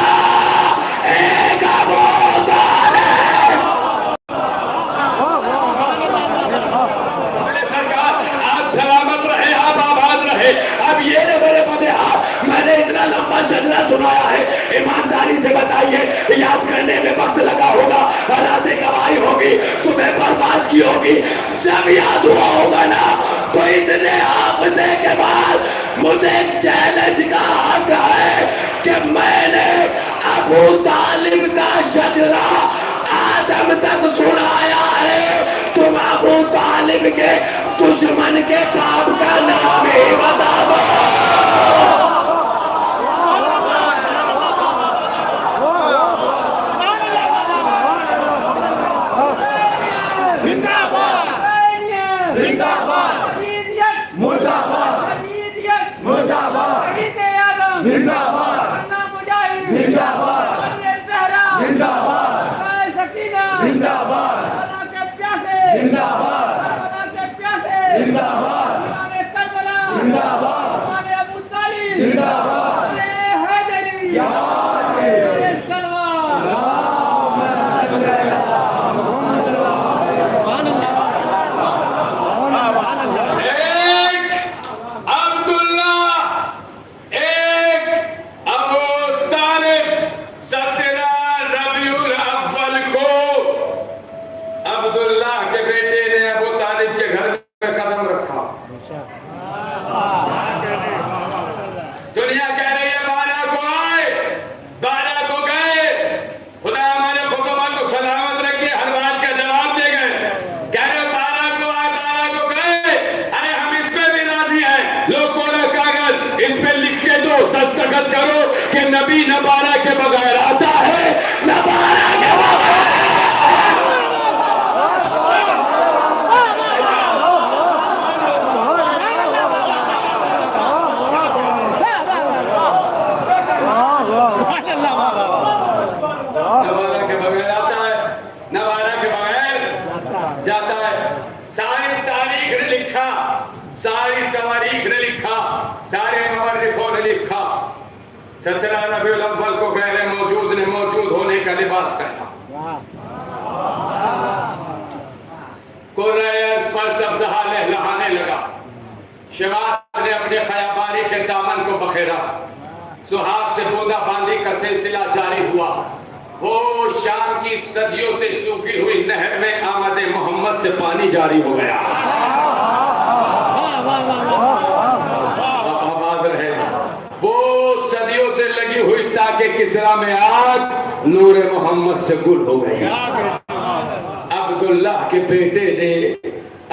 ایک ابو طالب۔ میرے سرکار آپ سلامت رہے، آپ آباد رہے۔ اب یہ نہ میرے مدحات، میں نے اتنا لمبا شجرہ سنایا ہے، ایمانداری سے بتائیے یاد کرنے میں وقت لگا ہوگا، راتیں کمائی ہوگی، صبح برباد کی ہوگی، جب یاد ہوا ہوگا نا تو اتنے حافظے کے بعد مجھے ایک چیلنج کا حق ہے کہ میں نے ابو طالب کا شجرہ آدم تک سنایا ہے، تم ابو طالب کے دشمن کے باپ کا نام ہی بتا دو۔ دستخط کرو کہ نبی نہ بارہ کے بغیر آتا ہے، نہ بارہ کے بغیر۔ نہ بارہ کے بغیر آتا ہے، نہ بارہ کے بغیر جاتا ہے۔ ساری تاریخ نے لکھا، ساری تواریخ نے لکھا، سارے مورخوں نے لکھا، 17 ربیع الاول کو غیر موجود نے موجود ہونے کا لباس پہنا، قرۂ ارض پر سبزہ لہلہانے لگا، شواد نے اپنے خیابانی کے دامن کو بخیرا، سحاب سے بودا باندی کا سلسلہ جاری ہوا، وہ شام کی صدیوں سے سوکھی ہوئی نہر میں آمد محمد سے پانی جاری ہو گیا۔ وہ صدیوں سے لگی ہوئی تاکہ کسرا میں آگ نور محمد سے گل ہو گئی۔ عبداللہ کے بیٹے نے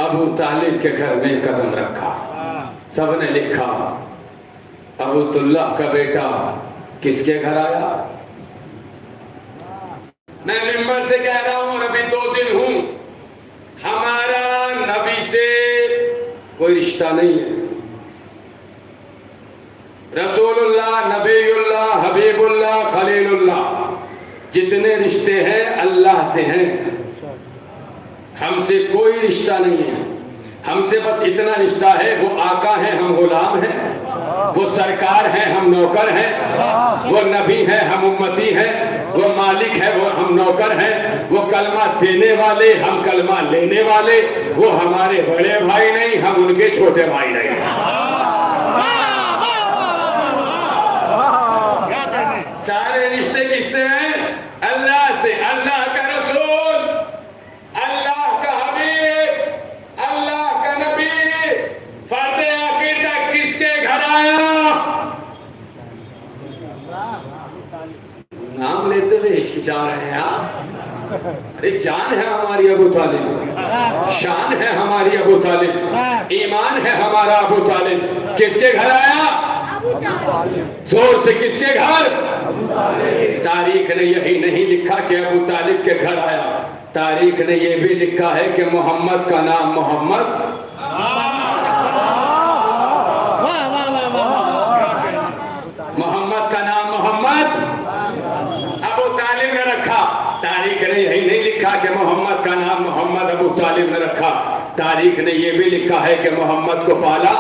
ابو طالب کے گھر میں قدم رکھا، سب نے لکھا عبداللہ کا بیٹا کس کے گھر آیا؟ میں ممبر سے کہہ رہا ہوں اور ابھی 2 دن ہوں، ہمارا نبی سے کوئی رشتہ نہیں ہے۔ رسول اللہ، نبی اللہ، حبیب اللہ، خلیل اللہ، جتنے رشتے ہیں اللہ سے ہیں، ہم سے کوئی رشتہ نہیں ہے۔ ہم سے بس اتنا رشتہ ہے، وہ آقا ہیں ہم غلام ہیں، وہ سرکار ہیں ہم نوکر ہیں، وہ نبی ہیں ہم امتی ہیں، وہ مالک ہے وہ ہم نوکر ہیں، وہ کلمہ دینے والے ہم کلمہ لینے والے، وہ ہمارے بڑے بھائی نہیں ہم ان کے چھوٹے بھائی نہیں۔ سارے رشتے کس سے ہیں؟ اللہ سے، اللہ کا رسول، اللہ کا حبیب، اللہ کا نبی۔ فرد عقیدہ کس کے گھر آیا؟ نام لیتے ہوئے ہچکچا رہے ہیں آپ؟ ارے جان ہے ہماری ابو طالب، شان ہے ہماری ابو طالب، ایمان ہے ہمارا ابو طالب. کس کے گھر آیا؟ زور سے کس کے گھر؟ تاریخ نے یہی نہیں لکھا کہ ابو طالب کے گھر آیا، تاریخ نے یہ بھی لکھا ہے کہ محمد کا نام محمد، محمد کا نام محمد ابو طالب نے رکھا. تاریخ نے یہی نہیں لکھا کہ محمد کا نام محمد ابو طالب نے رکھا، تاریخ نے یہ بھی لکھا ہے کہ محمد کو پالا.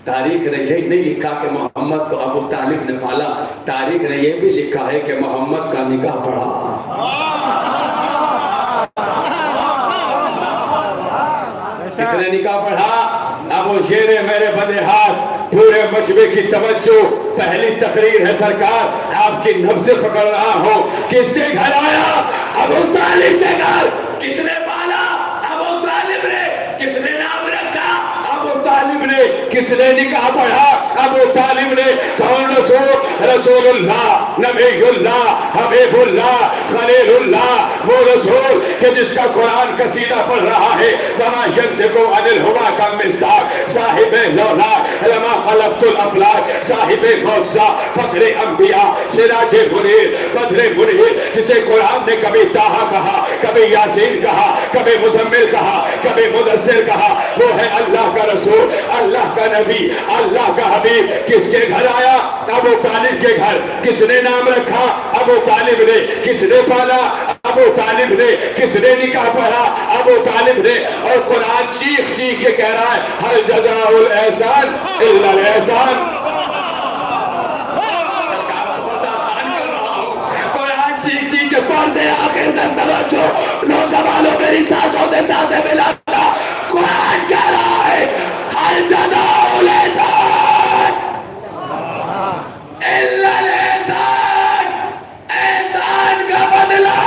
تاریخ نے یہی نہیں لکھا کہ محمد کو ابو طالب نے پالا، تاریخ نے یہ بھی لکھا ہے کہ محمد کا نکاح پڑھا. کس نے نکاح پڑھا؟ ابو شیر میرے بدے ہاتھ، پورے مجمع کی توجہ، پہلی تقریر ہے سرکار، آپ کی نبض پکڑ رہا ہوں. کس کے گھر آیا؟ ابو طالب کے گھر. کس نے پالا؟ ابو طالب نے. کس نے نام رکھا؟ ابو طالب نے. کس نے نکاح پڑھا؟ ابو طالب نے. کون رسول؟ رسول اللہ، نبی اللہ، حبیب اللہ، خلیل اللہ، وہ رسول کہ جس کا قرآن قصیدہ پڑھ رہا ہے. وما ينطق عن الهوى کا مصداق، صاحب لولا لما خلقت الافلاک، صاحب موسیٰ، فخر انبیاء، سراج منیر، بدر منیر، جسے قرآن نے کبھی طٰہٰ کہا، کبھی یاسین کہا، کبھی مزمل کہا، کبھی مدثر کہا. وہ ہے اللہ کا رسول، اللہ کا نبی، اللہ کا حبیب. کس کے گھر آیا؟ ابو طالب کے گھر. کس نے نام رکھا؟ ابو طالب نے. کس نے پالا؟ ابو طالب نے. کس نے نکاح پڑھا؟ ابو طالب نے. اور قرآن چیخ چیخ کے کہہ رہا ہے ہل جزاء الاحسان الا الاحسان. قرآن چیخ چیخ کے فرد آخر تک توجہ، نوجوانوں میری سانسوں سے سانسیں ملاتا. قرآن کہہ رہا ہے ہل جزاء الاحسان الا الاحسان. احسان کا بدلہ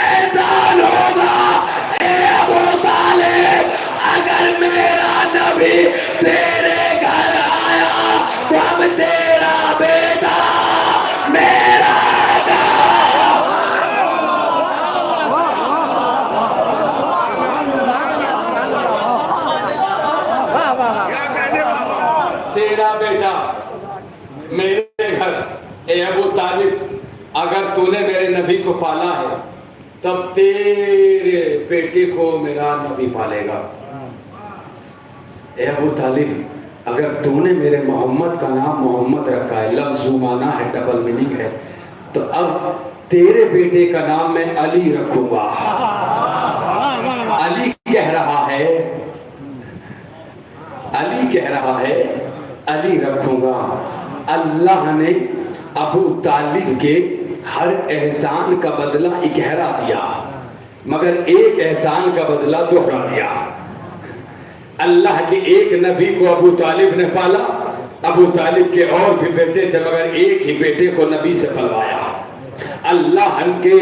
احسان ہوگا. اے ابو طالب، اگر میرا نبی تیرے گھر آیا تو اب تیرا بیٹا میرا تیرا بیٹا میرے گھر. اے ابو طالب، اگر تو نے میرے نبی کو پالا ہے تب تیرے بیٹے کو میرا نبی پالے گا. اے ابو طالب، اگر تو نے میرے محمد کا نام محمد رکھا ہے، لفظ زمانہ ہے، ڈبل میننگ ہے، تو اب تیرے بیٹے کا نام میں علی رکھوں گا. علی کہہ رہا ہے، علی کہہ رہا ہے علی رکھوں گا. اللہ نے ابو طالب کے ہر احسان کا بدلہ اکہرا دیا، مگر ایک احسان کا بدلہ دوہرا دیا. اللہ کے ایک نبی کو ابو طالب نے پالا. ابو طالب کے اور بھی بیٹے تھے مگر ایک ہی بیٹے کو نبی سے پلوایا. اللہ کے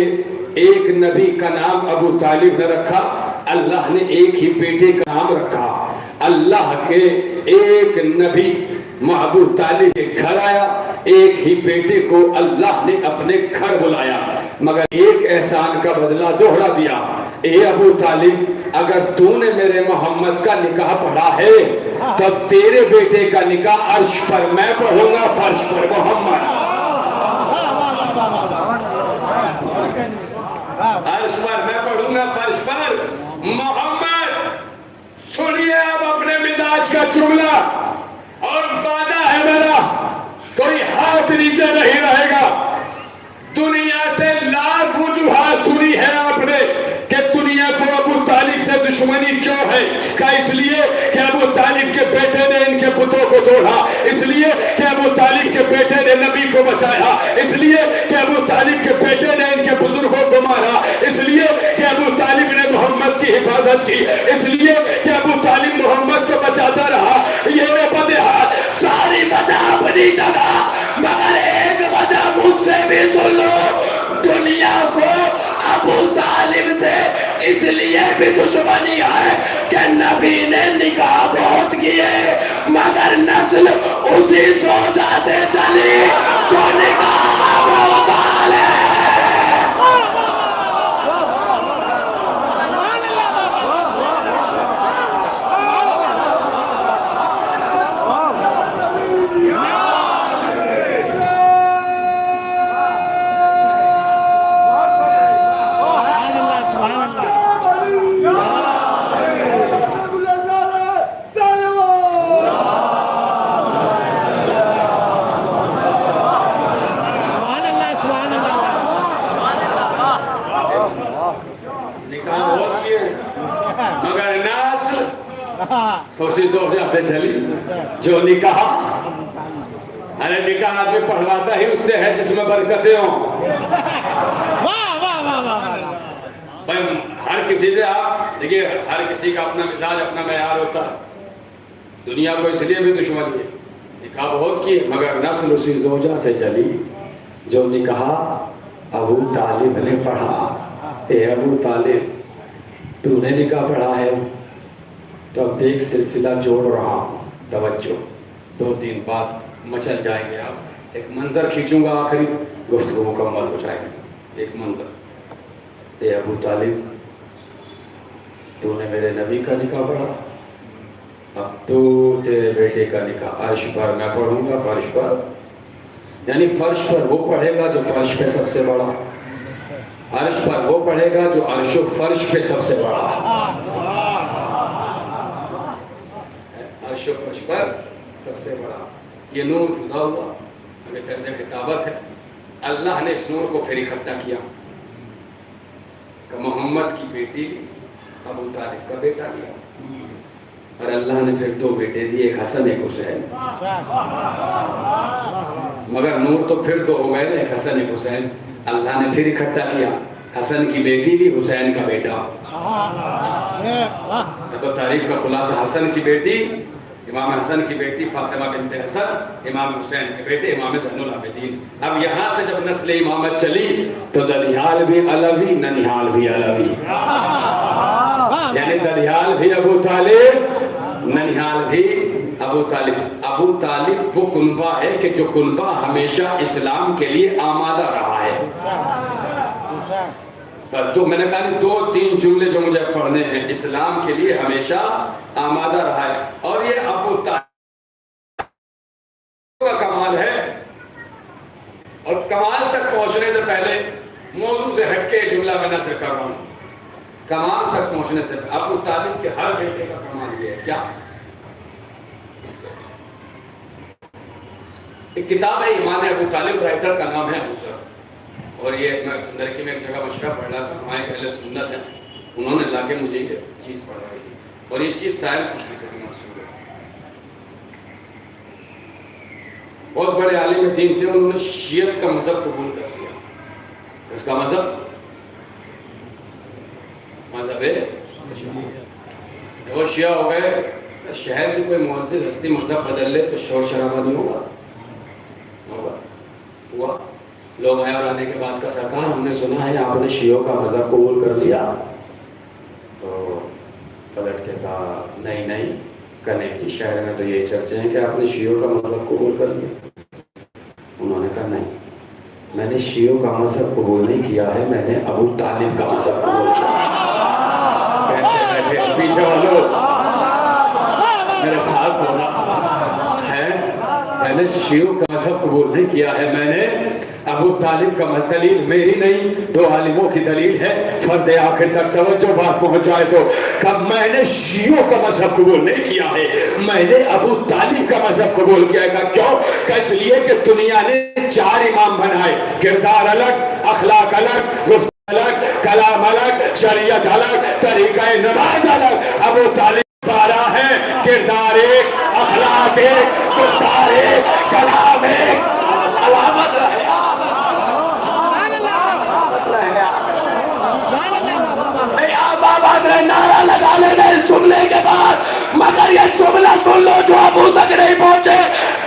ایک نبی کا نام ابو طالب نے رکھا، اللہ نے ایک ہی بیٹے کا نام رکھا. اللہ کے ایک نبی ابو طالب کے گھر آیا، ایک ہی بیٹے کو اللہ نے اپنے گھر بلایا، مگر ایک احسان کا بدلہ دوہرا دیا. اے ابو طالب، اگر تو نے میرے محمد کا نکاح پڑھا ہے تب تیرے بیٹے کا نکاح عرش پر میں پڑھوں گا، فرش پر محمد. عرش پر میں پڑھوں گا، فرش پر محمد. سنیے اب اپنے مزاج کا جملہ، اور وعدہ ہے میرا کوئی ہاتھ نیچے نہیں رہے گا. دنیا سے لاکھ وجوہات سنی ہے آپ نے کہ دنیا کو ابو طالب سے دشمنی کیوں ہے. کہ اس لیے کہ ابو طالب کے بیٹے نے ان کے بتوں کو توڑا، اس لیے کہ ابو طالب کے بیٹے نے نبی کو بچایا، اس لیے کہ ابو طالب کے بیٹے نے ان کے بزرگوں کو مارا، اس لیے کہ ابو طالب نے محمد کی حفاظت کی، اس لیے کہ ابو طالب محمد کو بچاتا رہا. یہ بدہات ساری وجہ اپنی جگہ، مگر ایک وجہ مجھ سے بھی سن لو. دنیا کو ابو طالب سے اس لیے بھی دشمنی ہے کہ نبی نے نکاح بہت کیے مگر نسل اسی سوچا سے چلی اسی زوجہ سے چلی جو نکاح، ارے نکاح آدمی پڑھواتا ہی اس سے ہے جس میں برکتیں ہوں۔ بھائی ہر کسی سے آپ دیکھیے، ہر کسی کا اپنا مزاج اپنا معیار ہوتا ہے، دنیا کو اس لیے بھی دشمنی ہے، نکاح بہت کی مگر نسل اسی زوجہ سے چلی جو نکاح ابو طالب نے پڑھا۔ اے ابو طالب تو نے نکاح پڑھا ہے تو اب دیکھ سلسلہ جوڑ رہا ہوں، توجہ، 2-3 بات مچل جائیں گے، آپ ایک منظر کھینچوں گا، آخری گفتگو مکمل ہو جائے گی۔ ایک منظر، اے ابو طالب تو نے میرے نبی کا نکاح پڑھا، اب تو تیرے بیٹے کا نکاح عرش پر میں پڑھوں گا، فرش پر، یعنی فرش پر وہ پڑھے گا جو فرش پہ سب سے بڑا، عرش پر وہ پڑھے گا جو عرش و فرش پہ سب سے بڑا، عرش و فرش پر سب سے بڑا۔ یہ نور جدا ہوا، اگر طرز خطابت ہے، اللہ نے اس نور کو پھر اکٹھا کیا کہ محمد کی بیٹی ابو طالب کا بیٹا لیا، اور اللہ نے پھر 2 بیٹے دیے، ایک حسن ایک حسین، مگر نور تو پھر 2 ہو گئے نا، ایک حسن ایک حسین، اللہ نے پھر اکٹھا کیا، حسن کی بیٹی بھی حسین کا بیٹا۔ تو تاریخ کا خلاصہ، حسن کی بیٹی، امام حسن کی بیٹی فاطمہ بنت حسن، امام حسین کے بیٹے امام زین العابدین۔ اب یہاں سے جب نسل امامت چلی تو ددیال بھی علوی، ننیحال بھی علوی، یعنی ددیال بھی ابو طالب، ننیحال بھی ابو طالب۔ ابو طالب وہ کنبہ ہے کہ جو کنبہ ہمیشہ اسلام کے لیے آمادہ رہا ہے۔ تو میں نے کہا 2-3 جملے جو مجھے پڑھنے ہیں، اسلام کے لیے ہمیشہ آمادہ رہا ہے، اور یہ ابو طالب کا کمال ہے۔ اور کمال تک پہنچنے سے پہلے موضوع سے ہٹ کے جملہ میں نثر کر رہا ہوں، کمال تک پہنچنے سے ابو طالب کے ہر بیٹے کا کمال یہ ہے کیا؟ ایک کتاب ہے ایمان ابو طالب، رائٹر کا نام ہے ابو سر، اور یہ میں لڑکی میں ایک جگہ مشورہ پڑھ رہا تھا، وہاں ایک اہل سنت ہے، انہوں نے لا کے مجھے یہ چیز پڑھائی تھی، اور یہ چیز سائل چشتی سے بھی محسوس ہے۔ بہت بڑے عالم دین تھے، انہوں نے شیعت کا مذہب قبول کر لیا۔ اس کا مذہب ہے وہ شیعہ ہو گئے۔ شہر کی کوئی مؤثر ہستی مذہب بدل لے تو شور شرابہ نہیں ہوگا، ہوا لوگ آئے اور آنے کے بعد کا سرکار ہم نے سنا ہے آپ نے شیعوں کا مذہب قبول کر لیا، تو پلٹ کے کہا نہیں کنیکٹی شہر میں تو یہ چرچے ہیں کہ آپ نے شیعوں کا مذہب قبول کر لیا۔ انہوں نے کہا نہیں، میں نے شیعوں کا مذہب قبول نہیں کیا ہے، میں نے ابو طالب کا مذہب قبول کیا۔ کیسے بیٹھے پیچھے والوں میرے ساتھ ہونا ہے، میں نے شیعوں کا مذہب قبول نہیں کیا ہے، میں نے ابو طالب کا مذہب۔ دلیل میری نہیں، 2 عالموں کی دلیل ہے، فرد آخر تک توجہ بات پہنچ جائے تو کب میں نے شیعوں کا مذہب قبول نہیں کیا ہے، میں نے ابو طالب کا مذہب قبول کیا ہے۔ کیوں؟ کہ اس لیے کہ دنیا نے 4 امام بنائے، کردار الگ، اخلاق الگ، گفتگو الگ، کلام الگ، شریعت الگ، طریقہ نماز الگ۔ ابو طالب 12 ہے، کردار ایک، اخلاق ایک، گفتار ایک، کلام ایک۔ سلامت رہے نعرہ لگانے میں اس جملے کے بعد، مگر یہ جملہ سن لو جو ابو تک نہیں پہنچے،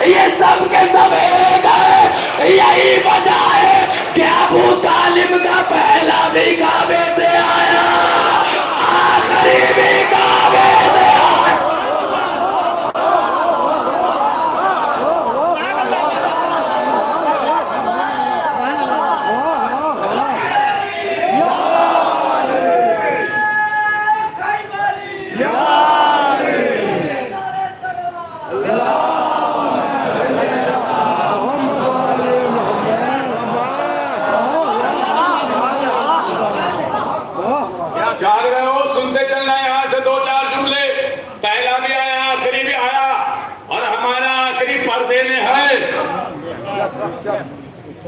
یہ سب کے سب ایک ہے۔ یہی وجہ ہے کہ ابو طالب کا پہلا بھی کعبے سے آیا، آخری بھی کعبے سے آیا۔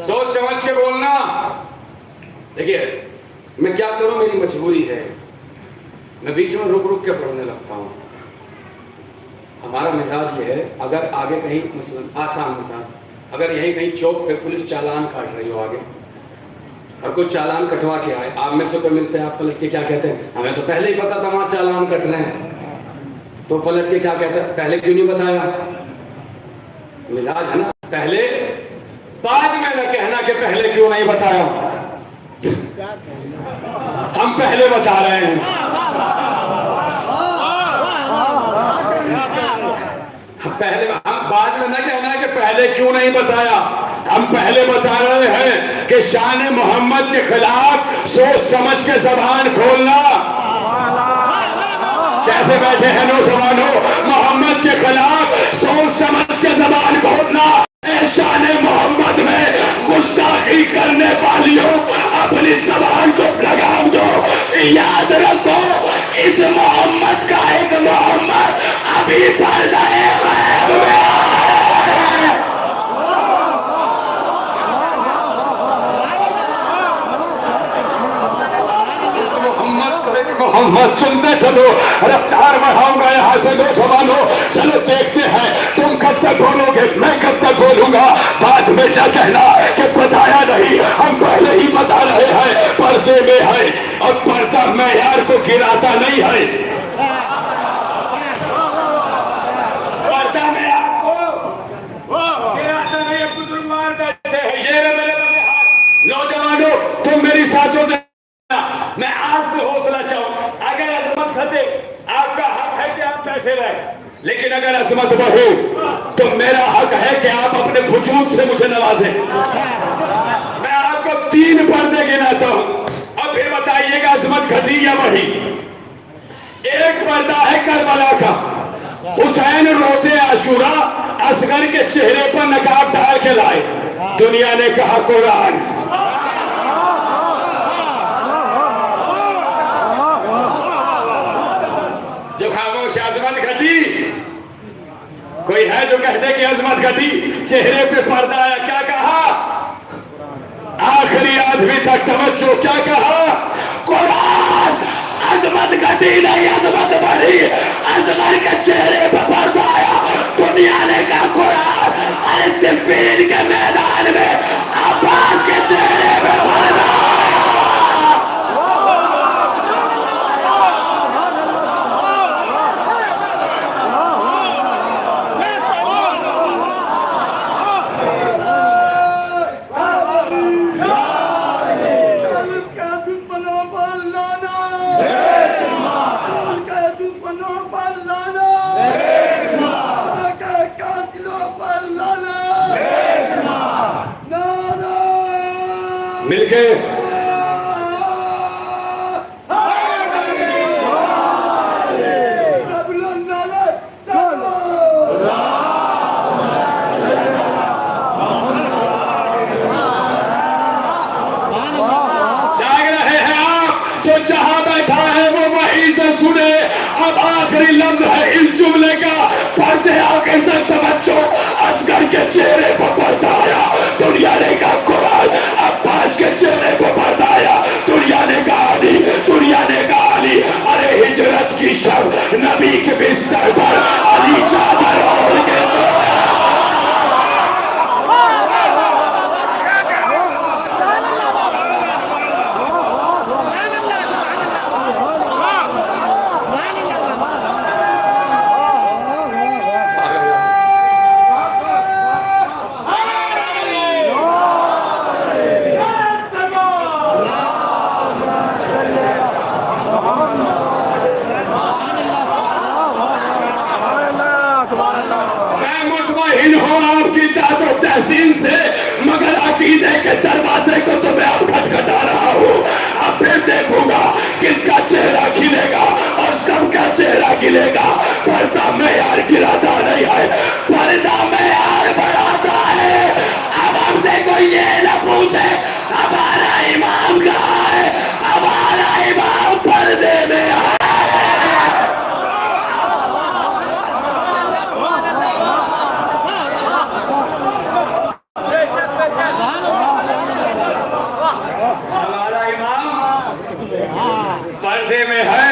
سوچ سمجھ کے بولنا۔ دیکھیے میں کیا کروں، میری مجبوری ہے، میں بیچ میں رک رک کے پڑھنے لگتا ہوں، ہمارا مزاج یہ ہے، اگر آگے کہیں مثلاً آسان مثال، اگر یہیں کہیں چوک پہ پولیس چالان کاٹ رہی ہو آگے اور کوئی چالان کٹوا کے آئے، آپ میں سے کوئی ملتے ہیں، آپ پلٹ کے کیا کہتے ہیں؟ ہمیں تو پہلے ہی پتا تھا وہاں چالان کٹ رہے ہیں. تو پلٹ کے کیا کہتے ہیں؟ پہلے کیوں نہیں بتایا؟ مزاج ہے نا، پہلے بعد میں نہ کہنا کہ پہلے کیوں نہیں بتایا. ہم پہلے بتا رہے ہیں. پہلے ہم بعد میں نہ کہنا کہ پہلے کیوں نہیں بتایا. ہم پہلے بتا رہے ہیں کہ شان محمد کے خلاف سوچ سمجھ کے زبان کھولنا. کیسے بیٹھے ہیں نوجوانوں؟ محمد کے خلاف سوچ سمجھ کے زبان کھولنا. شان محمد میں گستاخی کرنے والیوں اپنی زبان کو لگام دو. یاد رکھو اس محمد کا ایک محمد ابھی پردہ غیب میں محمد. سنتے چلو، رفتار بڑھاؤں گا یہاں سے نوجوانوں. چلو دیکھتے ہیں تم کب تک بولو گے، میں کب تک بولوں گا. بعد میں کیا کہنا کہ بتایا نہیں، ہم پہلے ہی بتا رہے ہیں. پردے میں ہے اور پردہ معیار کو گراتا نہیں ہے. پردہ معیار کو گراتا نہیں ہے. بزرگوار بیٹھے ہیں، یہ رہے میرے بڑے ہاتھ. نوجوانوں تم میری ساتھوں سے، میں آپ سے حوصلہ چاہوں. اگر عظمت گھٹے آپ کا حق ہے کہ آپ بیٹھے رہیں، لیکن اگر عظمت بڑھے تو میرا حق ہے کہ آپ اپنے وجود سے مجھے نوازیں. میں آپ کو 3 پردے گناتا ہوں، اب پھر بتائیے گا عظمت گھٹی یا بڑھی. ایک پردہ ہے کربلا کا. حسین روزے عاشوراء اصغر کے چہرے پر نقاب ڈال کے لائے. دنیا نے کہا قرآن. جو خاموش عظمت گھٹی، کوئی ہے جو کہتے کہ عظمت گھٹی؟ چہرے پہ پردہ آیا، کیا کہا؟ آخری آدمی تک توجہ، کیا کہا؟ قرآن. عظمت گھٹی نہیں، عظمت بڑھی. اصغر کے چہرے پہ پردہ آیا، دنیا نے کہا قرآن. ارے صفین کے میدان میں عباس کے چہرے پہ پردہ آیا. مل کے جاگ رہے ہیں آپ. جو جہاں بیٹھا ہے وہ وہیں سے سنے. اب آخری لفظ ہے اس جملے کا، فرد آخر تک توجہ. اصغر کے چہرے پر پردہ آیا، دنیا نے کہا قرآن. عباس کے چہرے پر پردہ آیا، دنیا نے کہا علی. دنیا نے کہا علی. ارے ہجرت کی شب نبی کے بستر پر علی چادر اوڑھ کے سویا. تحسین سے، مگر عقیدے کے دروازے کو تو میں اب کھٹکھٹا رہا ہوں. اب پھر دیکھوں گا کس کا چہرہ کھلے گا اور سب کا چہرہ کھلے گا. پردہ معیار گراتا نہیں ہے، پردہ معیار بڑھاتا ہے. اب ہم سے کوئی یہ نہ پوچھے ہمارا امام کہاں ہے. ہمارا امام پردے میں ہے. پردے میں ہے.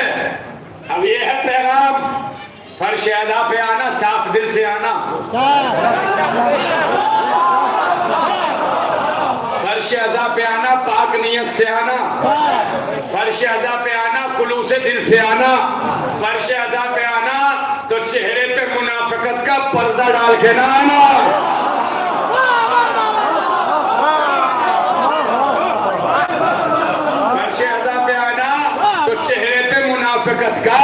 اب یہ ہے پیغام. فرش فرش اعلیٰ پہ آنا صاف دل سے آنا، فرش اعلیٰ پہ آنا پاک نیت سے آنا، فرش اعلیٰ پہ آنا خلوص دل سے آنا، فرش اعلیٰ پہ آنا تو چہرے پہ منافقت کا پردہ ڈال کے نہ آنا۔ فرش اعلیٰ پہ آنا تو چہرے پہ منافقت کا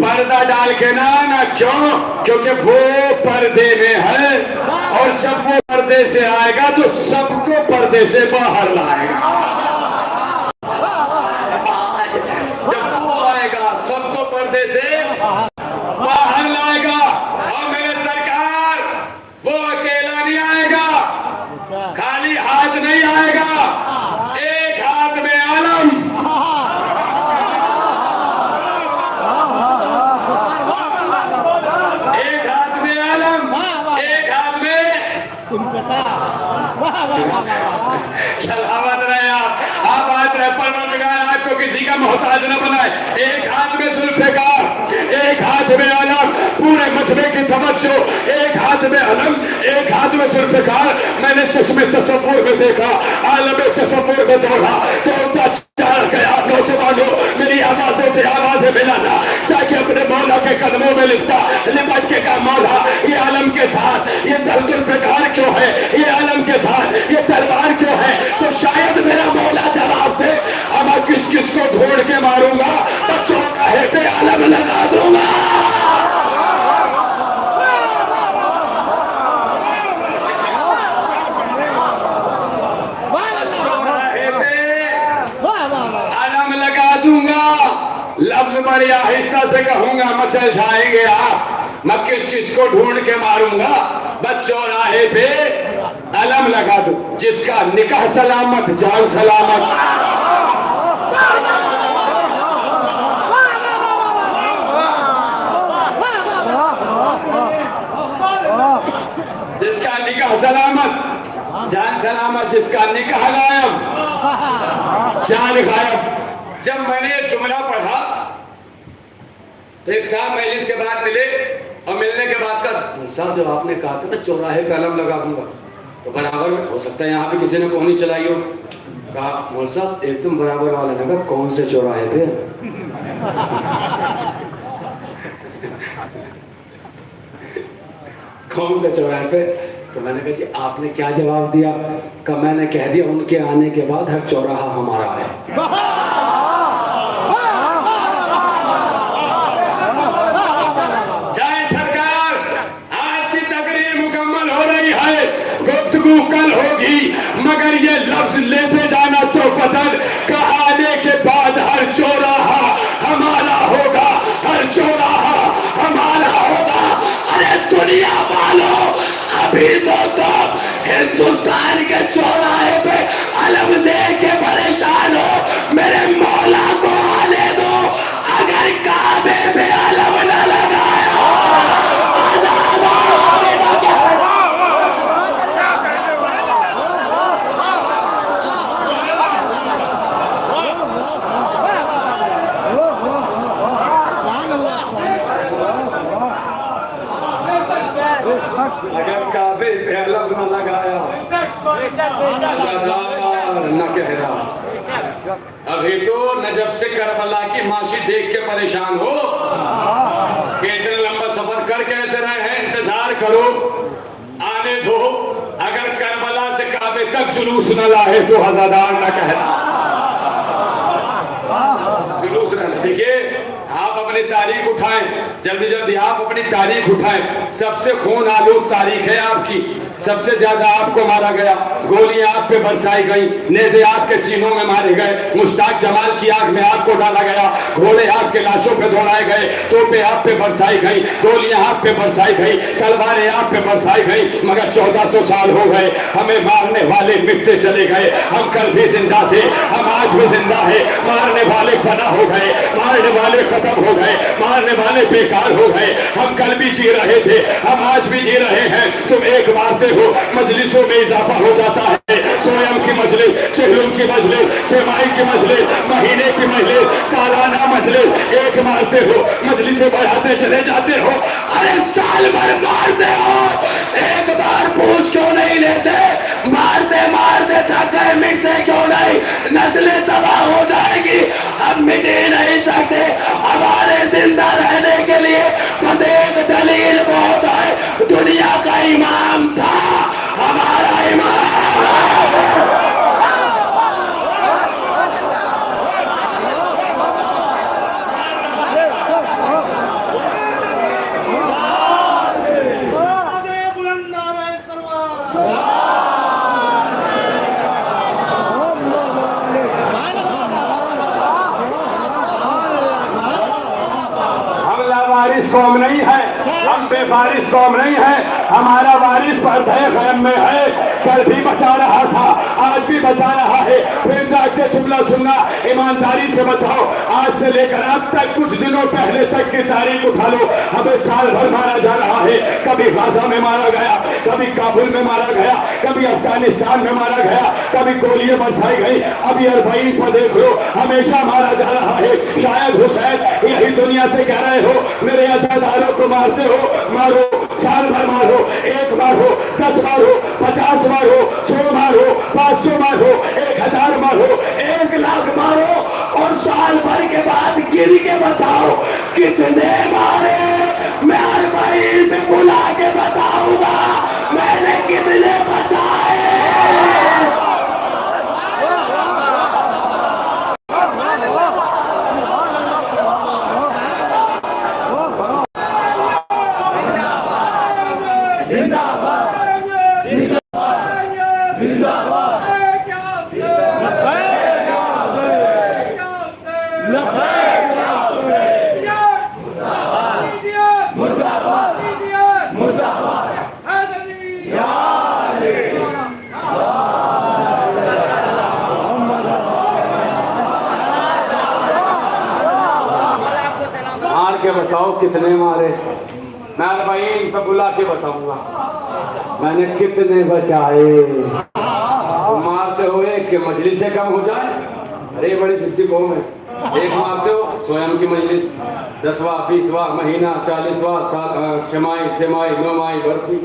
پردہ ڈال کے نہ آنا۔ کیوں؟ کیونکہ وہ پردے میں ہے، اور جب وہ پردے سے آئے گا تو سب کو پردے سے باہر لائے گا۔ جب وہ آئے گا سب کو پردے سے باہر لائے گا، اور میرے سرکار وہ اکیلا نہیں آئے گا، خالی ہاتھ نہیں آئے گا، ایک ہاتھ میں علم، ایک ہاتھ میں علم، ایک ہاتھ میں سلامت رہے آپ آج رہے پروردگار آپ کو کسی کا محتاج نہ بنائے۔ ایک ہاتھ میں ذوالفقار، ایک ہاتھ میں علم، پورے مجمع کی توجہ، ایک ہاتھ میں علم، ایک ہاتھ میں ذوالفقار۔ میں نے چشم تصور میں دیکھا، عالم تصور میں دوڑا، دوڑتا چلا گیا۔ نوجوانوں میری آوازوں سے آوازیں ملانا، چاہے اپنے مولا کے قدموں میں لپٹ کے کہا مولا یہ علم کے ساتھ یہ ذوالفقار کیوں ہے، یہ علم کے ساتھ یہ تلوار کیوں ہے؟ تو شاید میرا مولا جواب دے اب میں کس کس کو ڈھونڈ کے ماروں گا، بچوں کا ہے پہ علم لگا دوں گا۔ لفظ بڑی آہستہ سے کہوں گا، مچل جائیں گے آپ۔ میں کس کس کو ڈھونڈ کے ماروں گا، بچوں راہے پہ علم لگا دوں۔ جس کا نکاح سلامت جان سلامت، جس کا نکاح سلامت جان سلامت، جس کا نکاح غائب جان غائب۔ جب میں نے یہ جملہ پڑھا تو ایک صاحب مجلس کے بعد ملے، اور ملنے کے بعد کہا صاحب جب آپ نے کہا تھا نا چوراہے پہ علم لگا دوں گا، تو برابر میں ہو سکتا ہے یہاں پہ کسی نے کونی چلائی ہو۔ کہا مول صاحب ایک دم برابر والا نے کہا کون سے چوراہے پہ؟ کون سے چوراہے پہ؟ تو میں نے کہا جی آپ نے کیا جواب دیا؟ کہ میں نے کہہ دیا ان کے آنے کے بعد ہر چوراہا ہمارا ہے۔ گفتگو کل ہوگی مگر یہ لفظ لیتے جانا تو فتن کہ آنے کے بعد ہر چوراہا ہمارا ہوگا، ہر چوراہا ہمارا ہوگا۔ ارے دنیا والوں ابھی تو تم ہندوستان کے چوراہے پہ علم دے کے پریشان ہو، میرے مولا کو آنے دو۔ اگر کعبے پہ علم نہ لگایا اگر کعبے پہ علم نہ لگایا نہ کہنا۔ ابھی تو نجف سے کربلا کی معاشی دیکھ کے پریشان ہو کہ اتنا لمبا سفر کر کیسے رہے ہیں، انتظار کرو آنے دو۔ اگر کربلا سے کعبے تک جلوس نہ لائے تو ہزادار نہ کہنا، جلوس نہ لائے۔ دیکھیے آپ اپنی تاریخ اٹھائیں، جلدی جلدی آپ اپنی تاریخ اٹھائیں۔ سب سے خون آلود تاریخ ہے آپ کی، سب سے زیادہ آپ کو مارا گیا، گولیاں آپ پہ برسائی گئی، نیزے آپ کے سینوں میں مارے گئے، مشتاق جمال کی آنکھ میں آپ کو ڈالا گیا، گھوڑے آپ کے لاشوں پہ دوڑائے گئے، توپیں آپ پہ برسائی گئی، گولیاں آپ پہ برسائی گئی، تلواریں آپ پہ برسائی گئی۔ مگر 1400 سال ہو گئے، ہمیں مارنے والے مٹتے چلے گئے۔ ہم کل بھی زندہ تھے، ہم آج بھی زندہ ہیں، مارنے والے فنا ہو گئے، مارنے والے ختم ہو گئے، مارنے والے بیکار ہو گئے۔ ہم کل بھی جی رہے تھے، ہم آج بھی جی رہے ہیں۔ تم ایک مارتے ہو، مجلسوں میں اضافہ ہو جاتا ہے، سویم کی مجلس، چہلم کی مجلس، چھمائی کی مجلس، مہینے کی مجلس، سالانہ مجلس، ایک مارتے ہو مجلس سے بڑھاتے چلے جاتے ہو. ارے سال بھر مارتے ہو، ایک بار پوچھ کیوں نہیں لیتے؟ مارتے مارتے تھک گئے، مٹتے کیوں نہیں؟ نسلیں تباہ ہو جائے گی، ہم مٹ ہی نہیں سکتے. ہمارے زندہ رہنے کے لیے بس ایک دلیل بہت ہے، دنیا کا امام تھا ہمارا امام. وارث قوم نہیں ہے، ہم بے وارث قوم نہیں ہے. ہمارا وارث پردہ غیب میں ہے، کل بھی بچا رہا تھا، آج بھی بچا رہا ہے. پھر جا کے جملہ سننا، ایمانداری سے بتاؤ، آج سے لے کر اب تک کچھ دنوں پہلے تک کی تاریخ اٹھا لو، ہمیں سال بھر مارا جا رہا ہے. کبھی غزہ میں مارا گیا، کبھی کابل میں مارا گیا، کبھی افغانستان میں مارا گیا، کبھی گولیاں برسائی گئی. ابھی 40 کو دیکھ لو، ہمیشہ مارا جا رہا ہے. شاید حسین یہی دنیا سے کہہ رہے ہو میرے عزاداروں کو مارتے ہو، مارو، سال بھر مارو، 1 بار ہو، 10 بار ہو، 50 بار ہو، 100 بار ہو، 500 بار ہو، 1000 بار ہو، 1 لاکھ مارو، اور سال بھر کے بعد گر کے بتاؤ کتنے مارے. میں 40 میں بلا کے بتاؤں گا میں نے کتنے بچائے. بتاؤ کتنے مارے. میں 40 پہ بلا کے بتاؤں گا میں نے کتنے بچائے. مارتے ہوئے کہ مجلس سے کم ہو جائے. ارے بڑی سدھی قوم ہے. 1 مارتے ہو سویم کی مجلس، 10واں 20واں مہینہ، 40واں سال، چھمائی سمائی نومائی برسی.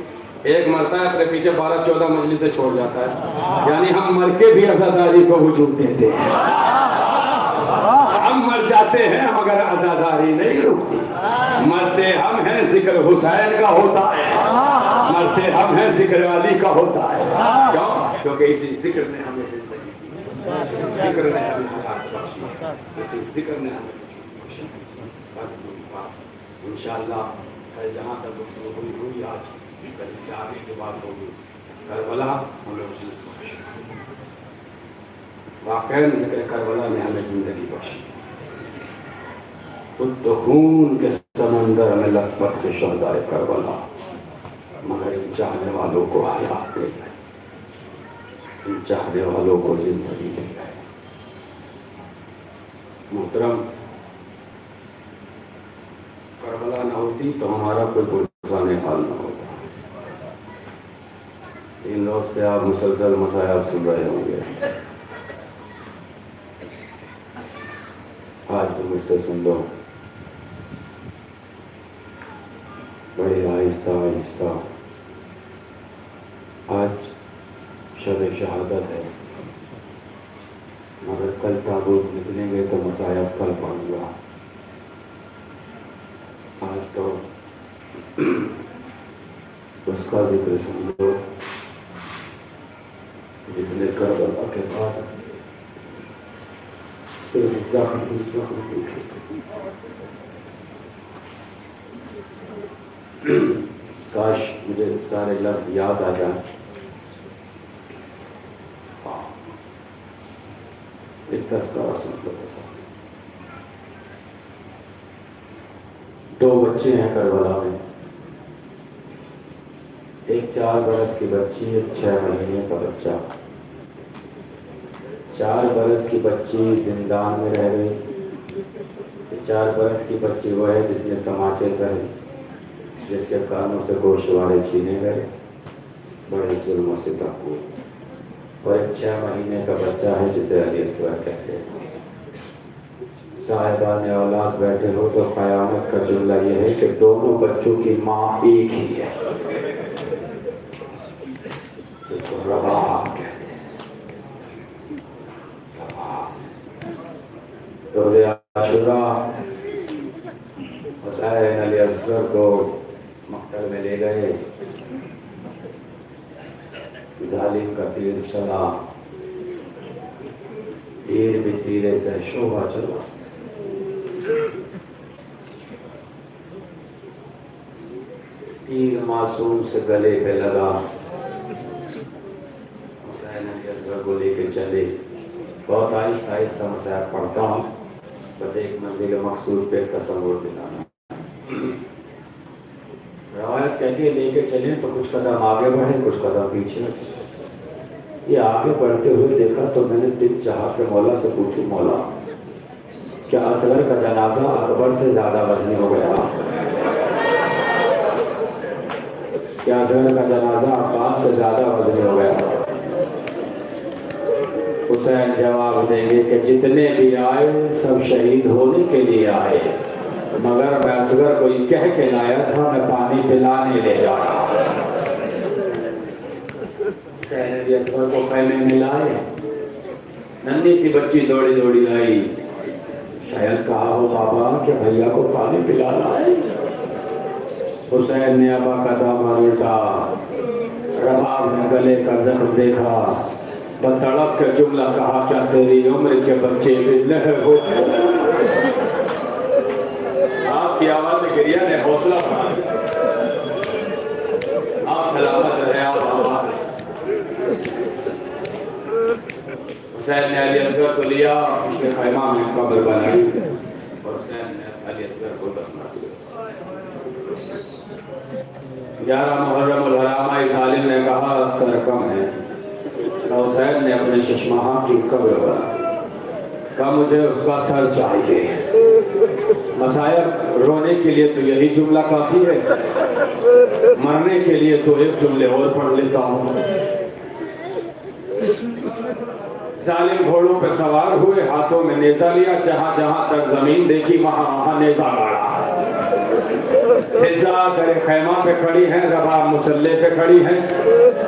1 مرتا ہے اپنے پیچھے 12-14 مجلس سے چھوڑ جاتا ہے. یعنی ہم مر کے بھی عزاداری کو وجود دیتے ہیں. ہم مر جاتے ہیں مگر عزاداری نہیں رکتی. مرتے ہم ہیں ذکر حسین کا ہوتا ہے، مرتے ہم ہیں ذکر علی کا ہوتا ہے. کیوں؟ کیونکہ اسی ذکر نے ہمیں زندگی دی، اسی ذکر نے ہمیں حیات بخشی، اسی ذکر نے ہمیں بخشی. انشاءاللہ جہاں تک گفتگو ہوئی آج کل اس سے آگے کی بات ہوگی. کربلا ہم لوگ واقعاً ذکر کربلا نے ہمیں زندگی بخشی. خود تو خون کے سمندر میں لت پت کے شہدائے کربلا، مگر ان چاہنے والوں کو حیات دے گئے، ان چاہنے والوں کو زندگی دے گئے. محترم، کربلا نہ ہوتی تو ہمارا کوئی پرسان حال نہ ہوتا. ان لوگ سے آپ مسلسل مسائب سن رہے ہوں گے. آج بھی مجھ سے سن لو، بڑی آہستہ آہستہ. آج شب شہادت ہے، مگر کل تابوت نکلیں گے تو مصائب کل پڑوں گا. آج تو اس کا ذکر سن لو جس نے کربلا کے بعد صرف زخم کاش مجھے سارے لفظ یاد آ جائیں. ایک تذکرہ سن لو. 2 بچے ہیں کربلا میں، ایک 4 برس کی بچی، ایک 6 مہینے کا بچہ. 4 برس کی بچی زندان میں رہ گئی. 4 برس کی بچی وہ ہے جس نے تماچے سہے، جس کے کانوں سے گوشوارے چھینے گئے، بڑے ظلم و ستم کو. اور ایک 6 مہینے کا بچہ ہے جسے علی اصغر کہتے ہیں۔ صاحبان اولاد بیٹھے ہو تو قیامت کا جملہ یہ ہے کہ دونوں بچوں کی ماں ایک ہی ہے، جس کو رباب کہتے ہیں۔ روز عاشوراء حسین علی اصغر کو مقتل میں لے گئے، ظالم کا تیر چلا، تیر بھی تیرے سے شعبہ چلا، تیر معصوم سے گلے پہ لگا، حسین علی اصغر کو لے کے چلے۔ بہت آہستہ آہستہ مسائل پڑھتا ہوں، بس ایک منزل مقصود پہ تصور دلانا۔ روایت کہتی ہے لے کے چلے تو کچھ قدم آگے بڑھے، کچھ قدم پیچھے۔ یہ آگے بڑھتے ہوئے دیکھا تو میں نے دل چاہا کہ مولا سے پوچھوں، مولا کیا اصغر کا جنازہ اکبر سے زیادہ وزنی ہو گیا؟ کیا اصغر کا جنازہ عباس سے زیادہ وزنی ہو گیا؟ حسین جواب دیں گے کہ جتنے بھی آئے سب شہید ہونے کے لیے آئے، مگر میں اصغر کو یہ کہہ کے لایا تھا میں پانی پلانے لے جا رہا ہوں۔ حسین علی اصغر کو خیمے میں لائے، ننھی سی بچی دوڑی دوڑی آئی، شاید کہا ہو بابا کہ بھیا کو پانی پلانا ہے۔ حسین نے ابا کا دامن الٹا، رباب نے گلے کا زخم دیکھا، بتڑپ کے جملہ کہا کیا تیری عمر کے بچے بھی لہر ہو؟ آپ کی آواز میں گریہ نے حوصلہ بڑھا، آپ سلامت رہے، آپ آباد۔ حسین نے علی اصغر کو لیا، اس کے خیمہ میں قبر بنائی اور حسین نے علی اصغر کو دفنا دیا۔ 11 محرم الحرام آئی، ظالم نے کہا سر کم ہے، حسین نے اپنے ششماہاں کی قبر بنا، کہا مجھے اس کا سر چاہیے۔ مصائب رونے کے لیے تو یہی جملہ کافی ہے، مرنے کے لیے تو ایک جملے اور پڑھ لیتا ہوں۔ ظالم گھوڑوں پہ سوار ہوئے، ہاتھوں میں نیزہ لیا، جہاں جہاں تک زمین دیکھی وہاں وہاں نیزہ گاڑا۔ فضا در خیمہ پہ کھڑی ہیں، رباب مسلح پہ کھڑی ہیں،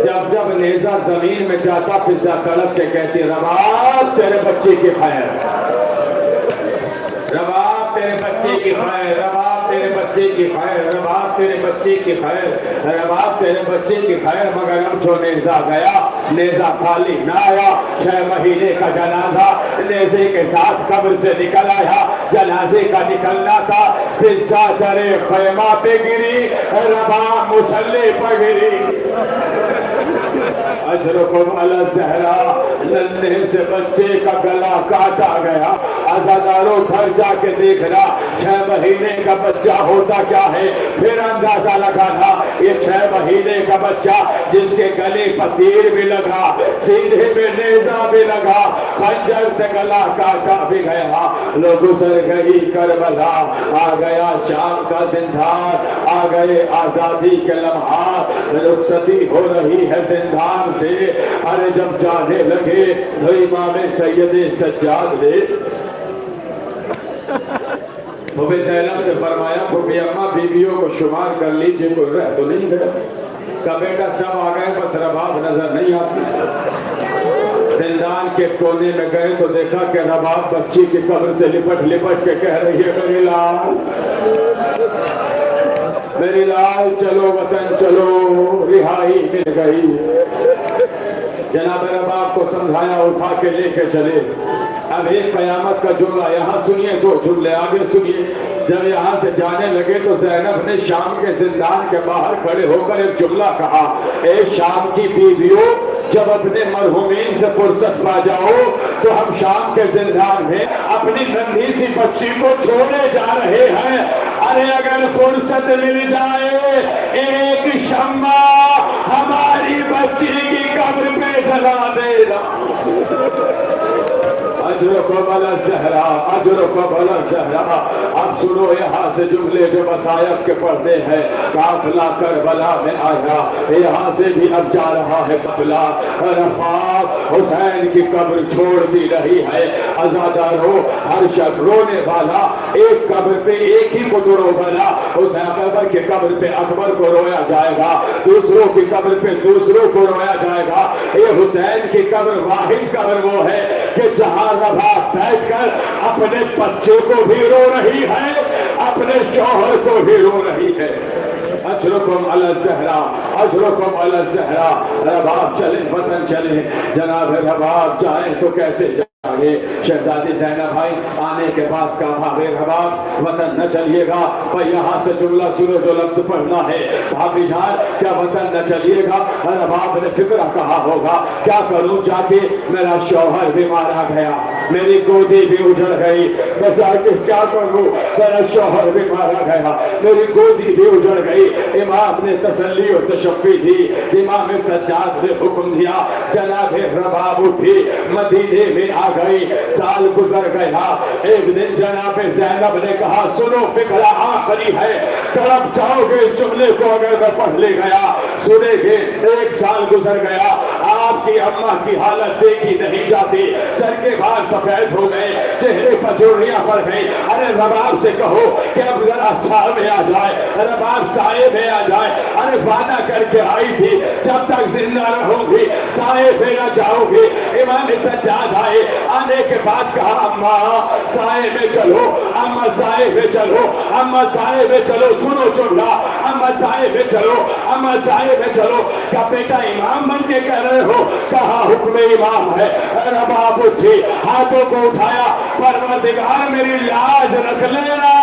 جب جب نیزہ زمین میں جاتا فضا تڑپ کے کہتی رباب تیرے بچے کی خیر، رباب تیرے بچے کی خیر، رباب تیرے بچے کی خیر، رباب تیرے بچے کی خیر، رباب تیرے بچے کی خیر۔ مگر اب جو نیزہ گیا نیزہ خالی نہ آیا، 6 مہینے کا جنازہ نیزے کے ساتھ قبر سے نکل آیا، جنازے کا نکلنا تھا، فضا در خیمہ پہ گری، رباب مسلح پہ گری۔ اجرکم علی الزہرا، ننھے سے بچے کا گلا کاٹا گیا، عزاداروں گھر جا کے دیکھنا 6 مہینے کا بچہ ہوتا کیا ہے، پھر اندازہ لگانا یہ 6 مہینے کا بچہ جس کے گلے پر تیر بھی لگا، سیدھے میں نیزہ بھی لگا، خنجر سے گلا کاٹا بھی گیا، لوگ گزر گئی کربلا، آ گیا شام کا زندان، آ گئے آزادی کے لمحات، رخصتی ہو رہی ہے زندان سے، ارے جب جانے لگے تو امام سید سجاد نے پھوپھی زینب سے فرمایا پھوپھی اماں بیویوں کو شمار کر لیجئے، کوئی رہ تو نہیں گیا؟ کہ بیٹا سب آ گئے بس رباب نظر نہیں آتی۔ زندان کے کونے میں گئے تو دیکھا کہ رباب بچی کی قبر سے لپٹ لپٹ کے کہہ رہی ہے میری لال، میری لال چلو وطن چلو، رہائی مل گئی۔ جناب رباب کو سمجھایا، اٹھا کے لے کے چلے۔ اب ایک قیامت کا جملہ یہاں سنیے، 2 جملے آگے سنیے۔ جب یہاں سے جانے لگے تو زینب نے شام کے زندان کے باہر کھڑے ہو کر ایک جملہ کہا، اے شام کی بیویوں، جب اپنے مرحومین سے فرصت پا جاؤ تو ہم شام کے زندان میں اپنی ننھی سی بچی کو چھوڑنے جا رہے ہیں، ارے اگر فرصت مل جائے ایک شمع ہماری بچی کی قبر پہ جلا دینا۔ اجرکم اجرکم علی الزہرا، اجرکم علی الزہرا۔ اب سنو یہاں سے جملے جو مصائب کے پڑھتے ہیں، قافلہ کربلا میں آیا، یہاں سے بھی اب جا رہا ہے قافلہ، رفاق حسین کی قبر چھوڑتی رہی ہے، عزادارو ہر شخص رونے والا ایک قبر پہ ایک ہی کو تو رو بنا، حسین اکبر کی قبر پہ اکبر کو رویا جائے گا، دوسروں کی قبر پہ دوسروں کو رویا جائے گا۔ یہ حسین کی قبر واحد قبر وہ ہے کہ جہاں رباب بیٹھ کر اپنے بچوں کو بھی رو رہی ہے، اپنے شوہر کو بھی رو رہی ہے۔ اجرکم علی الزہرا، اجرکم علی الزہرا۔ رباب چلیں وطن چلیں، جناب رباب جائیں تو کیسے جائیں؟ شہزادی زینب بھائی آنے کے بعد کہا بھابی رباب وطن نہ چلیے گا، پر یہاں سے جملہ سنو جو لفظ پڑھنا ہے، بھابی جان کیا وطن نہ چلیے گا؟ رباب نے فکرہ کہا ہوگا کیا کروں جا کے، میرا شوہر بھی مارا گیا، میری گودی بھی اجڑ گئی، میں جا کے کیا کروں، میرا شوہر بھی مارا گیا، میری گودی بھی اجڑ گئی۔ امام نے تسلی و تشفی دی، امام سجاد نے حکم دیا، جناب رباب اٹھی مدینے میں آ گئی، سال گزر گیا۔ ایک دن جناب زینب نے کہا سنو فکرہ آخری ہے، طرف جاؤ گے اس جملے کو اگر میں پڑھ لے گیا سنے گے۔ ایک سال گزر گیا، آپ کی اماں کی حالت دیکھی نہیں جاتی، سر کے بال سفید ہو گئے، چہرے پر جھریاں پڑ گئی۔ ارے رباب سے کہو کہ اب ذرا چھاؤ میں آ جائے، رباب سائے میں آ جائے۔ ارے وعدہ کر کے آئی تھی جب تک زندہ رہوں گی سائے میں نہ جاؤ گی۔ امام سجاد آئے، آنے کے بعد کہا اماں سائے میں چلو، اماں سائے میں چلو، اماں سائے میں چلو، سنو جملہ، اماں سائے میں چلو، اماں سائے میں چلو۔ کیا بیٹا امام بن کے کہہ رہے ہو؟ کہا حکم امام ہے۔ رباب اٹھی، ہاتھوں کو اٹھایا، پروردگار میری لاج رکھ لینا،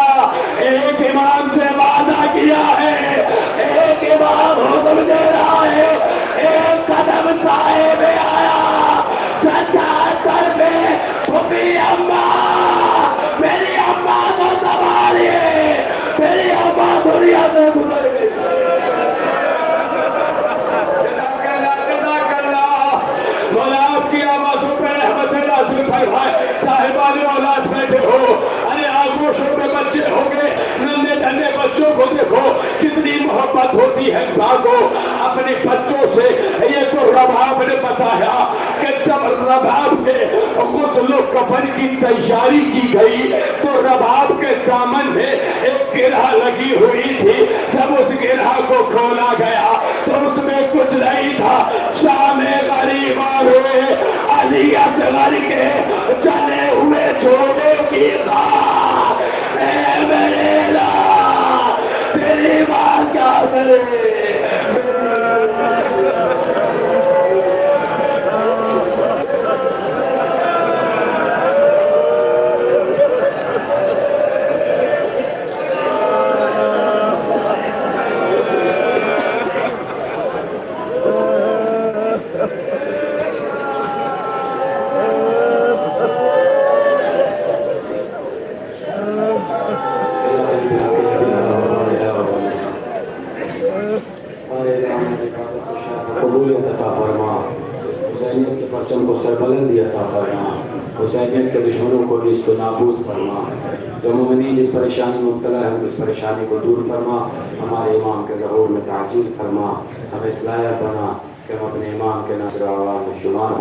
ایک امام سے وعدہ کیا ہے، ایک امام حکم دے رہا ہے، ایک قدم سائے میں آیا، سجاد کر میں پھوپھی اماں، میری اماں کو سنبھالیے، میری اماں دنیا سے گزر گئی۔ مولا آپ کی آوازوں پہ رحمت نازل فرمائے۔ صاحبان اولاد بیٹھے ہو، ارے آگوشوں میں بچے ہو گئے، ننے دنے بچوں کو دیکھو کتنی محبت ہوتی ہے ماں کو اپنے بچوں سے۔ یہ تو رباب نے بتایا کہ جب رباب کے غسل و کفن کی تیاری کی گئی تو رباب کے دامن میں ایک گرہ لگی ہوئی تھی، جب اس گرہ کو کھولا گیا تو اس میں کچھ نہیں تھا، شام غریب ہوئے علی اصغر کے چلے ہوئے چھوڑے کی خواہ، اے میرے الہ تیری ماں کیا کرے۔ قبولیت عطا فرما، حسینیت کے پرچم کو سربلندی عطا فرما، حسینیت کے دشمنوں کو نیست و نابود فرما، جو مومنین جس پریشانی مبتلا ہے اس پریشانی کو دور فرما، ہمارے امام کے ظہور میں تعجیل فرما، ہمیں صلاحیت بنا کہ ہم اپنے امام کے نصر و عوام میں شمار ہوں۔